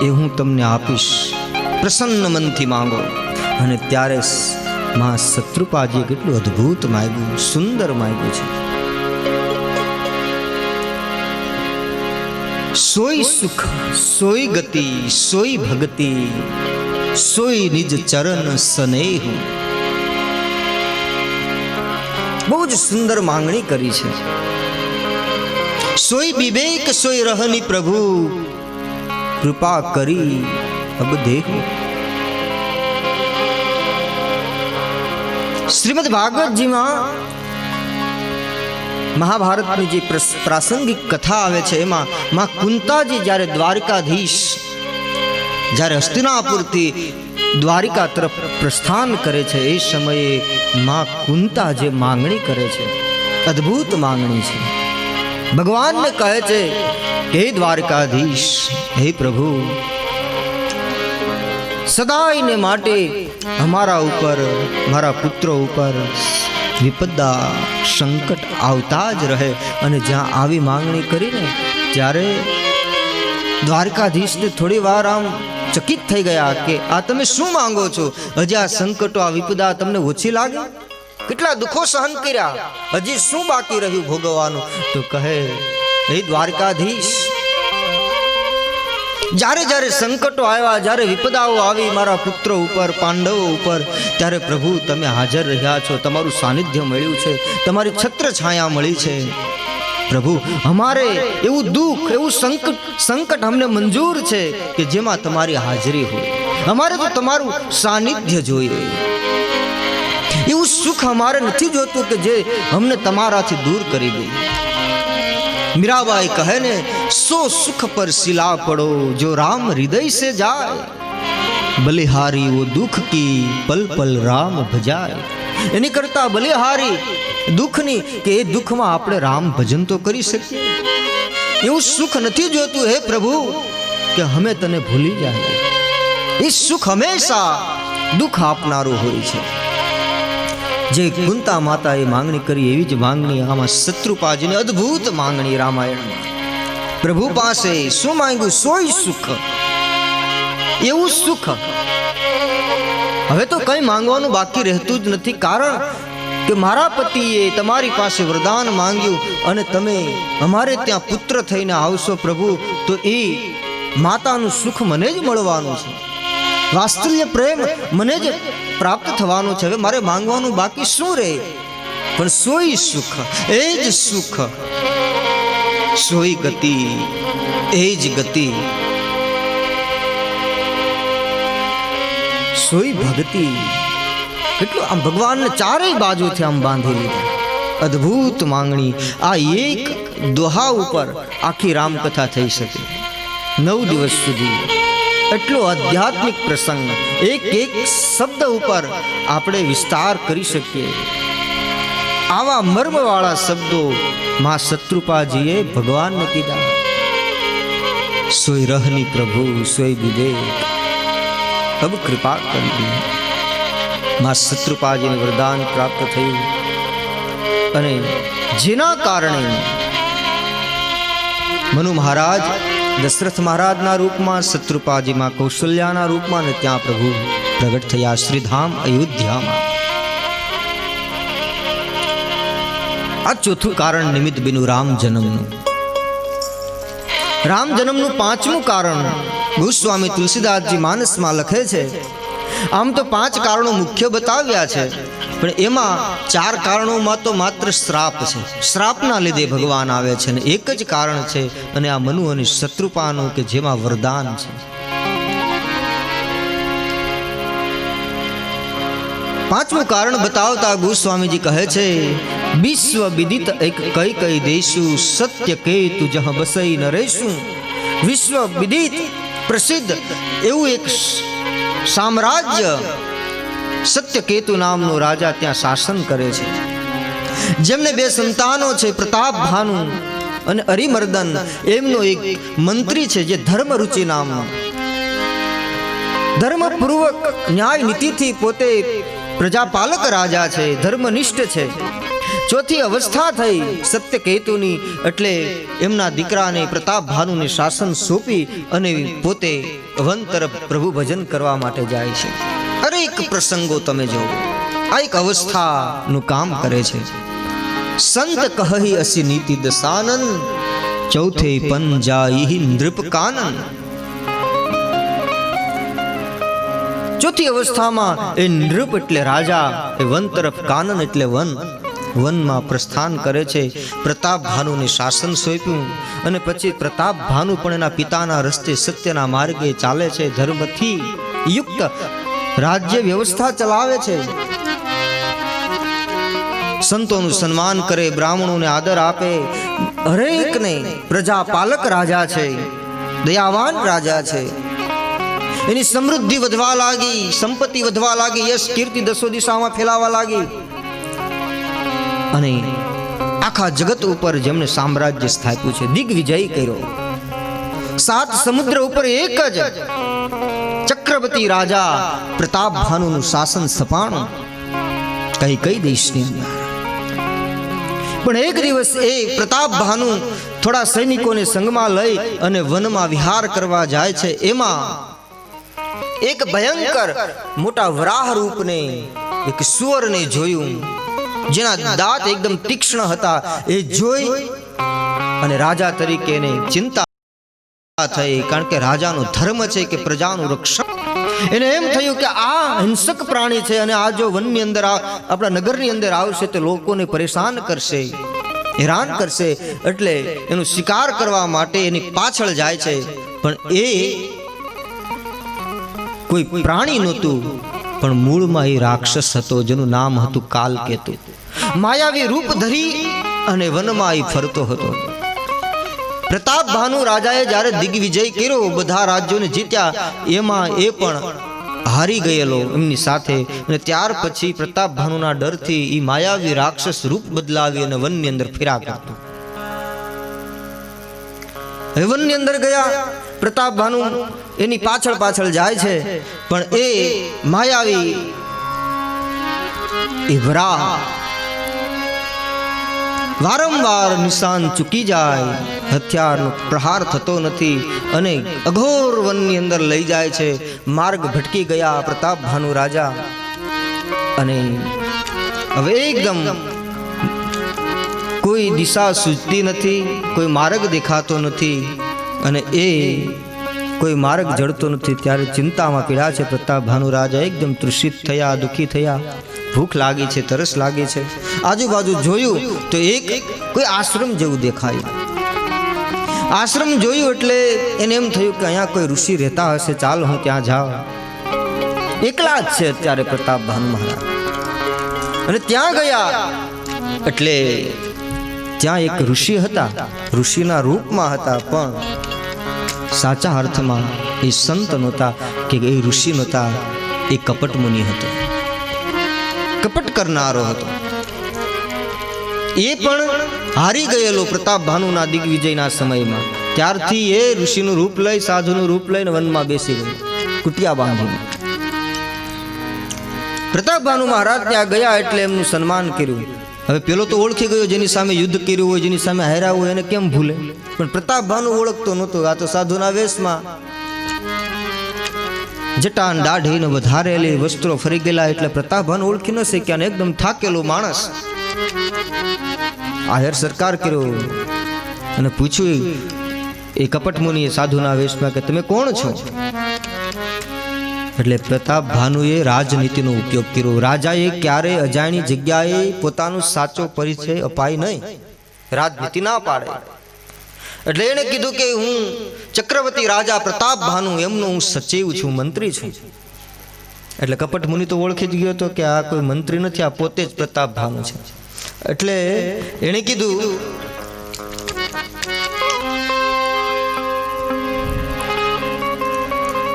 એ હું તમને આપીશ, પ્રસન્ન મનથી માંગો. અને ત્યારે માં શત્રુપાજીએ કેટલું અદ્ભુત માંગ્યું, સુંદર માંગ્યું છે. સોઈ સુખ સોઈ ગતિ સોઈ ભક્તિ સોઈ નિજ ચરણ સ્નેહ. બહુ જ સુંદર માંગણી કરી છે. સોઈ વિવેક સોઈ રહની પ્રભુ, કૃપા કરી અબ દેખો. શ્રીમદ ભાગવતજીમાં મહાભારતની જે પ્રાસંગિક કથા આવે છે એમાં માં કુંતાજી જ્યારે દ્વારકાધીશ જ્યારે હસ્તિનાપુરથી દ્વારિકા તરફ પ્રસ્થાન કરે છે એ સમયે માં કુંતા જે માંગણી કરે છે, અદ્ભુત માંગણી છે. ભગવાનને કહે છે કે હે દ્વારકાધીશ, હે પ્રભુ, સદાયને માટે અમારા ઉપર, મારા પુત્રો ઉપર વિપદા સંકટ આવતા જ રહે. અને જ્યાં આવી માંગણી કરીને ત્યારે દ્વારકાધીશને થોડી વાર આમ ચકિત થઈ ગયા કે આ તમે શું માંગો છો? હજી આ સંકટો, આ વિપદા તમને ઓછી લાગે? કેટલા દુઃખો સહન કર્યા, હજી શું બાકી રહ્યું ભોગવવાનું? તો કહે, હે દ્વારકાધીશ, જ્યારે જ્યારે સંકટો આવ્યા, જ્યારે વિપદાઓ આવી મારા પુત્રો ઉપર, પાંડવો ઉપર, ત્યારે પ્રભુ તમે હાજર રહ્યા છો, તમારું સાનિધ્ય મળ્યું છે, તમારી છત્ર છાયા મળી છે. પ્રભુ અમારે એવું દુઃખ, એવું સંકટ અમને મંજૂર છે કે જેમાં તમારી હાજરી હોય. અમારે તો તમારું સાનિધ્ય જોઈએ. એવું સુખ અમારે નથી જોતું કે જે અમને તમારાથી દૂર કરી દે. મીરાબાઈ કહે ને, સો સુખ પર સિલા પડો જો રામ હૃદય સે જાય, બલિહારી વો દુઃખ કી પલ પલ રામ ભજાય. એની કરતા બલિહારી દુઃખની કે એ દુઃખમાં આપણે રામ ભજન તો કરી શકીએ. એવું સુખ નથી જોતું હે પ્રભુ કે અમે તને ભૂલી જાય. એ સુખ હંમેશા દુઃખ આપનારું હોય છે. જે કુંતા માતાએ માંગણી કરી એવી જ માંગણી આમાં શત્રુપાજીની અદ્ભુત માંગણી રામાયણમાં. પ્રભુ પાસે શું માંગ્યું? સોય સુખ. એવું સુખ હવે તો કઈ માંગવાનું બાકી રહેતું જ નથી. કારણ કે મારા પતિએ તમારી પાસે વરદાન માંગ્યું અને તમે અમારે ત્યાં પુત્ર થઈને આવશો પ્રભુ, તો એ માતાનું સુખ મને જ મળવાનું છે, વાત્સલ્ય પ્રેમ મને જ પ્રાપ્ત થવાનું છે. હવે મારે માંગવાનું બાકી શું રહે? પણ સોય સુખ, એ જ સુખ, સોય ગતિ, એ જ ગતિ, સોય ભક્તિ. કેટલું આમ ભગવાનને ચારેય બાજુથી આમ બાંધી લીધા. અદ્ભુત માંગણી. આ એક દોહા ઉપર આખી રામકથા થઈ શકે 9 દિવસ સુધી. એટલો આધ્યાત્મિક પ્રસંગ, એક એક શબ્દ ઉપર આપણે વિસ્તાર કરી શકીએ. આવા મર્મવાળા શબ્દો માં શત્રુપાજીએ ભગવાનને કીધા. સોય રહની પ્રભુ સોય વિવેક, અબ કૃપા કરી. માં શત્રુપાજીને વરદાન પ્રાપ્ત થયું અને જેના કારણે મનુ મહારાજ દશરથ મહારાજના રૂપમાં, શત્રુપાજીમાં કૌશલ્યાના રૂપમાં, ને ત્યાં પ્રભુ પ્રગટ થયા શ્રીધામ અયોધ્યામાં. આ ચોથું કારણ નિમિત્ત બન્યું રામ જન્મનું. રામ જન્મનું પાંચમું કારણ ગોસ્વામી તુલસીદાસજી માનસમાં લખે છે. આમ તો 5 કારણો મુખ્ય બતાવ્યા છે, પણ એમાં 4 કારણોમાં તો માત્ર શ્રાપ છે. શ્રાપના લીધે ભગવાન આવે છે, અને એક જ કારણ છે, અને આ મનુ અને શત્રુપાનું કે જેમાં વરદાન છે. 5મું કારણ બતાવતા ગોસ્વામીજી કહે છે, વિશ્વ વિદિત એક કઈ કઈ દેશુ, સત્ય કેતુ જહ બસઈ નરેશું. વિશ્વ વિદિત પ્રસિદ્ધ એવું એક સામ્રાજ્ય, સત્યકેતુ નામનો રાજા ત્યાં શાસન કરે છે. જેમને 2 સંતાનો છે, પ્રતાપ ભાનુ અને અરિમર્દન. એમનો એક મંત્રી છે જે ધર્મરુચિ નામનો, ધર્મપૂર્વક ન્યાય નીતિથી પોતે પ્રજાપાલક રાજા છે, ધર્મનિષ્ઠ છે. ચોથી અવસ્થા થઈ સત્યકેતુની, એટલે એમના દીકરાને પ્રતાપ ભાનુને શાસન સોંપી અને પોતે વન તરફ પ્રભુ ભજન કરવા માટે જાય છે. હરેક પ્રસંગો તમે જુઓ, આ એક અવસ્થાનું કામ કરે છે. સંત કહી અસી નીતિ દસાનન, ચૌથે પન જાઈ નૃપ કાનન. ચોથી અવસ્થામાં એ નૃપ એટલે રાજા, એ વન તરફ, કાનન એટલે વન, વનમાં પ્રસ્થાન કરે છે. પ્રતાપ ભાનુને શાસન સોંપ્યું અને પછી પ્રતાપ ભાનુ પણ એના પિતાના રસ્તે સત્યના માર્ગે ચાલે છે, ધર્મથી યુક્ત રાજ્ય વ્યવસ્થા ચલાવે છે. સંતોનું સન્માન કરે, બ્રાહ્મણોને આદર આપે, હરેકને પ્રજાપાલક રાજા છે, દયાવાન રાજા છે. એની સમૃદ્ધિ વધવા લાગી, સંપત્તિ વધવા લાગી, યશ કીર્તિ 10 દિશામાં ફેલાવા લાગી, અને આખા જગત ઉપર જેમને સામ્રાજ્ય સ્થાપ્યું છે, દિગ્વિજય કર્યો. 7 સમુદ્ર ઉપર એક જ ચક્રવર્તી રાજા પ્રતાપ ભાનુનું શાસન સપાણું કઈ દેશની અંદર. પણ એક દિવસ એ પ્રતાપ ભાનુ થોડા સૈનિકોને સંગમાં લઈ અને વનમાં વિહાર કરવા જાય છે. એમાં એક ભયંકર મોટા વરાહ રૂપને, એક સુવરને જોયું. જેના દાંત એકદમ તીક્ષ્ણ હતા, એ જોઈ અને રાજા તરીકે એને ચિંતા થઈ, કારણ કે રાજાનો ધર્મ છે કે પ્રજાનું રક્ષણ. એને એમ થયું કે આ હિંસક પ્રાણી છે અને આ જો વનની અંદર આપણા નગરની અંદર આવશે તો લોકોને પરેશાન કરશે, હેરાન કરશે, એટલે એનો શિકાર કરવા માટે એની પાછળ જાય છે. પણ એ કોઈ પ્રાણી નહોતું, પણ મૂળમાં એ રાક્ષસ હતો, જેનું નામ હતું કાલકેતુ. માયાવી રૂપ ધરી અને વનમાં એ ફરતો હતો. પ્રતાપ ભાનુ રાજાએ જ્યારે દિગ્વિજય કર્યો, બધા રાજ્યોને જીત્યા, એમાં એ પણ હારી ગયેલો એમની સાથે. અને ત્યાર પછી પ્રતાપ ભાનુના ડરથી એ માયાવી રાક્ષસ રૂપ બદલાવી અને વનની અંદર ફેરા કરતો. વનની અંદર ગયા, પ્રતાપ ભાનુ એની પાછળ પાછળ જાય છે, પણ એ માયાવી એ વરાહ વારંવાર નિશાન ચૂકી જાય, હથિયારનો પ્રહાર થતો નથી અને અઘોર વનની અંદર લઈ જાય છે. માર્ગ ભટકી ગયા પ્રતાપ ભાનુ રાજા, અને હવે એકદમ કોઈ દિશા સૂઝતી નથી, કોઈ માર્ગ દેખાતો નથી, અને એ કોઈ માર્ગ જડતો નથી. ત્યારે ચિંતામાં પીડા છે પ્રતાપ ભાનુ રાજા. એકદમ તૃષિત થયા, દુઃખી થયા, ભૂખ લાગી છે, તરસ લાગી છે. આજુબાજુ જોયું તો એક કોઈ આશ્રમ જેવું દેખાયું. આશ્રમ જોયું એટલે એને એમ થયું કે અહીંયા કોઈ ઋષિ રહેતા હશે, ચાલ હું ત્યાં જાઉં. એકલા જ છે અત્યારે પ્રતાપ ભાનુ મહારાજ, અને ત્યાં ગયા એટલે ત્યાં એક ઋષિ હતા, ઋષિના રૂપમાં હતા, પણ સાચા અર્થમાં એ સંત નહોતા કે એ ઋષિ નહોતા, એ કપટ મુનિ હતો, કપટ કરનારો હતો. એ પણ હારી ગયેલો પ્રતાપ ભાનુના દિગ્વિજયના સમયમાં. ત્યારથી એ ઋષિનું રૂપ લઈ, સાધુનું રૂપ લઈને વનમાં બેસી ગયો, કુટિયા બાંધીને. પ્રતાપ ભાનુ મહારાજ ત્યાં ગયા એટલે એમનું સન્માન કર્યું. હવે પેલો તો ઓળખી ગયો, જેની સામે યુદ્ધ કર્યું હોય, જેની સામે હાર્યા હોય, એને કેમ ભૂલે? પણ પ્રતાપ ભાનુ ઓળખતો નહોતો. આ તો સાધુના વેશમાં જટાન દાઢીને વધારેલી વસ્ત્રો ફરી ગયેલા, એટલે પ્રતાપ ભાનુ ઓળખી ન શક્યા. એકદમ થાકેલો માણસ આહેર સરકાર કર્યો અને પૂછ્યું એ કપટ મુનિએ સાધુના વેશમાં કે તમે કોણ છો? એટલે પ્રતાપ ભાનુએ રાજનીતિનો ઉપયોગ કર્યો. રાજાએ ક્યારેય અજાણી જગ્યાએ પોતાનો સાચો પરિચય અપાય નહીં, રાજનીતિ ના પાડે. એટલે એને કીધું કે હું ચક્રવર્તી રાજા પ્રતાપ ભાનુ, એમનો હું સચિવ છું, મંત્રી છું. એટલે કપટ મુનિ તો ઓળખી જ ગયો હતો કે આ કોઈ મંત્રી નથી, આ પોતે જ પ્રતાપ ભાનુ છે. એટલે એને કીધું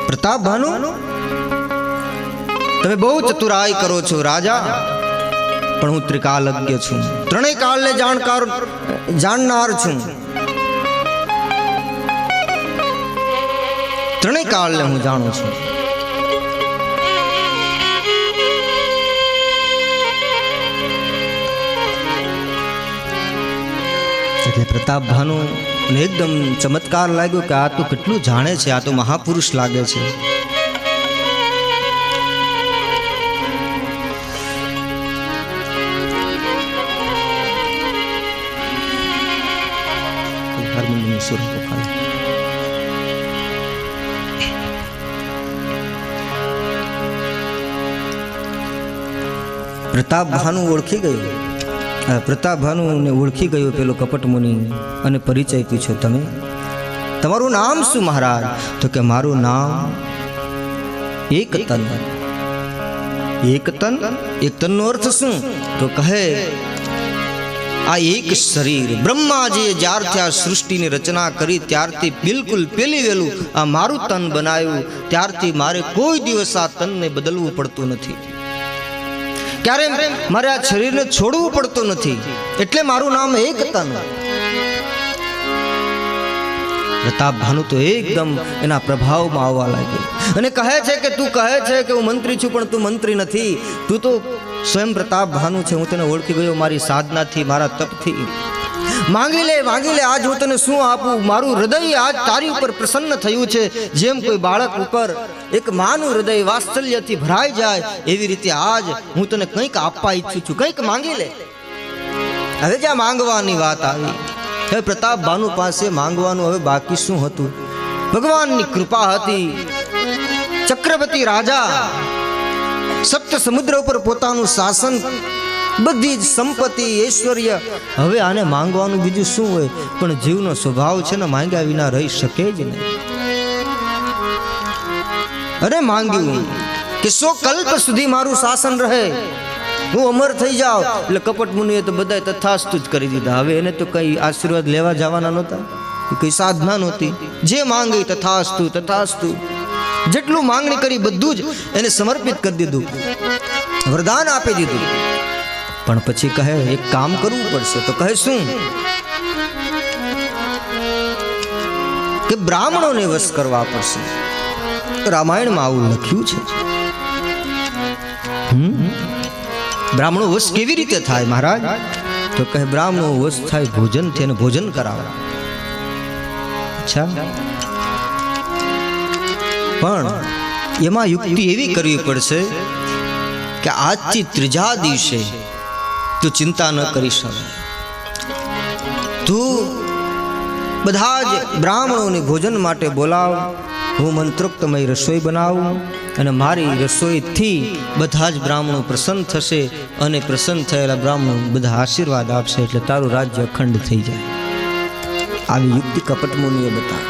પ્રતાપ ભાનુ, તમે બહુ ચતુરાઈ કરો છો રાજા, પણ હું ત્રિકાલજ્ઞ છું, ત્રણેય કાળને જાણનાર છું. ત્રણેય કાળને હું જાણું છું. એટલે પ્રતાપ ભાનુ એકદમ ચમત્કાર લાગ્યો કે આ તો કેટલું જાણે છે, આ તો મહાપુરુષ લાગે છે. પ્રતાપ ભાનુ ઓળખી ગયો. પ્રતાપ ભાનુને ઓળખી ગયો પેલો કપટ મુનિ, અને પરિચય પૂછ્યો, તમે તમારું નામ શું મહારાજ? તો કે મારું નામ એકતન. એકતન, એકતનનો અર્થ શું? તો કહે આ એક શરીર બ્રહ્માજીએ જ્યારથી આ સૃષ્ટિની રચના કરી ત્યારથી બિલકુલ પેલી વેલું આ મારું તન બનાવ્યું, ત્યારથી મારે કોઈ દિવસ આ તનને બદલવું પડતું નથી, ક્યારે મારે આ શરીરને છોડવું પડતું નથી, એટલે મારું નામ એકતન. પ્રતાપ ભાનુ તો એકદમ એના પ્રભાવમાં આવવા લાગ્યો અને કહે છે કે તું કહે છે કે હું મંત્રી છું, પણ તું મંત્રી નથી, તું તો સ્વયં પ્રતાપ ભાનુ છે. હું તને ઓળખી ગયો મારી સાધનાથી, મારા તપથી. માંગી લે આજ હું તને શું આપું, મારું હૃદય આજ તારી ઉપર પ્રસન્ન થયું છે. જેમ કોઈ બાળક ઉપર એક માનું હૃદય વાત્સલ્યથી ભરાઈ જાય એવી રીતે આજ હું તને કંઈક આપવા ઈચ્છું છું, કંઈક માંગી લે. હવે જ્યાં માંગવાની વાત આવી, હવે પ્રતાપ ભાનુ પાસે માંગવાનું હવે બાકી શું હતું? ભગવાનની કૃપા હતી. ચક્રવર્તી રાજા, સપ્ત સમુદ્ર ઉપર પોતાનું શાસન, બધી જ સંપત્તિ, ઐશ્વર્ય, હવે આને માંગવાનું બીજું શું હોય? પણ જીવનો સ્વભાવ છે ને માંગ્યા વિના રહી શકે જ નહીં. અરે માંગ્યું કે 100 કલ્પ સુધી મારું શાસન રહે, હું અમર થઈ જાઉં. એટલે કપટ મુનિએ તો બધા તથાસ્તુ જ કરી દીધા. હવે એને તો કઈ આશીર્વાદ લેવા જવાના નહોતા, કઈ સાધના નહોતી. જે માંગી તથાસ્તુ તથાસ્તુ, જેટલું માંગણી કરી બધું જ એને સમર્પિત કરી દીધું, વરદાન આપી દીધું. પણ પછી કહે એક કામ કરવું પડશે. તો કહે શું? કે બ્રાહ્મણોને વશ કરવા પડશે. રામાયણમાં આવું લખ્યું છે. બ્રાહ્મણો વશ કેવી રીતે થાય મહારાજ? તો કહે બ્રાહ્મણો વશ થાય ભોજનથી, અને ભોજન કરાવે. અચ્છા, પણ એમાં યુક્તિ એવી કરવી પડશે કે આજથી ત્રીજા દિવસે તું ચિંતા ન કરી શકે. તું બધા જ બ્રાહ્મણોને ભોજન માટે બોલાવ, હું મંત્રોક્તમય રસોઈ બનાવું, અને મારી રસોઈથી બધા જ બ્રાહ્મણો પ્રસન્ન થશે, અને પ્રસન્ન થયેલા બ્રાહ્મણો બધા આશીર્વાદ આપશે, એટલે તારું રાજ્ય અખંડ થઈ જાય. આવી યુક્તિ કપટ મુનિએ બતાવી.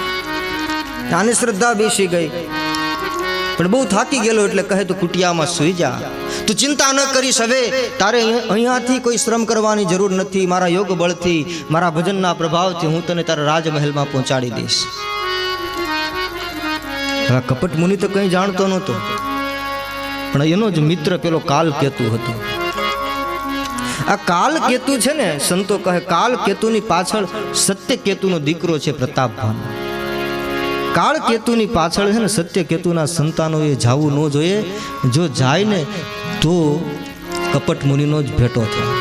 આને શ્રદ્ધા બેસી ગઈ, પણ બહુ થાકી ગયેલો એટલે કહે તું કુટિયામાં સૂઈ જા, તું ચિંતા ન કરીશ. હવે તારે અહીંયાથી કોઈ શ્રમ કરવાની જરૂર નથી. મારા યોગ બળથી, મારા ભજનના પ્રભાવથી હું તને તારા રાજમહેલમાં પહોંચાડી દઈશ. કપટ મુનિ તો કંઈ જાણતો નહોતો, પણ એનો જ મિત્ર પેલો કાલકેતુ હતો. આ કાલકેતુ છે ને, સંતો કહે કાલકેતુની પાછળ સત્યકેતુનો દીકરો છે પ્રતાપ ભાનુ. કાળકેતુની પાછળ છે ને સત્યકેતુના સંતાનોએ જવું ન જોઈએ. જો જાય ને તો કપટ મુનિનો જ ભેટો થાય.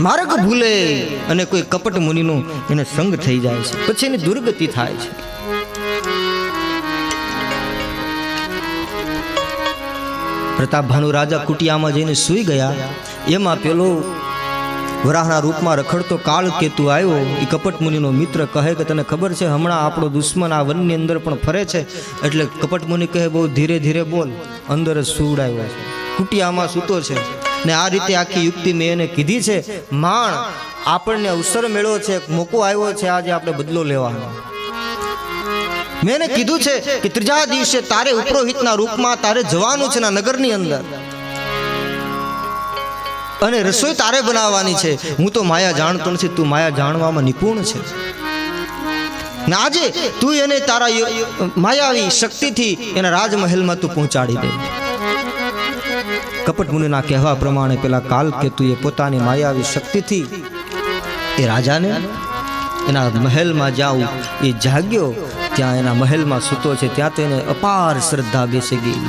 માર્ગ ભૂલે અને કોઈ કપટ મુનિનો એને સંગ થઈ જાય છે, પછી એની દુર્ગતિ થાય છે. પ્રતાપ ભાનુ રાજા કુટિયામાં જઈને સૂઈ ગયા. એમાં પેલો વરાહના રૂપમાં રખડતો કાળકેતુ આવ્યો. એ કપટ મુનિનો મિત્ર કહે કે તને ખબર છે હમણાં આપણો દુશ્મન આ વનની અંદર પણ ફરે છે. એટલે કપટ મુનિ કહે બહુ ધીરે ધીરે બોલ, અંદર જ સુવડાવ્યો છે, કુટિયામાં સૂતો છે. ને આ રીતે આખી યુક્તિ મેં એને કીધી છે. માણ આપણને અવસર મળ્યો છે, મોકો આવ્યો છે, આજે આપણે બદલો લેવાનો. મેં એને કીધું છે કે ત્રીજા દિવસે તારે ઉપરોહિતના રૂપમાં તારે જવાનું છે નગરની અંદર, અને રસોઈ તારે બનાવવાની છે. હું તો માયા જાણતો નથી, તું માયા જાણવામાં નિપુણ છે. ને આજે તું એને તારા માયાવી શક્તિથી એના રાજમહેલમાં તું પહોંચાડી દે. કપટ મુનિના કહેવા પ્રમાણે પેલા કાલકેતુએ પોતાની માયાવી શક્તિથી એ રાજાને એના મહેલમાં જાવ એ જાગ્યો. ત્યાં એના મહેલમાં સૂતો છે, ત્યાં તો એને અપાર શ્રદ્ધા બેસી ગઈ.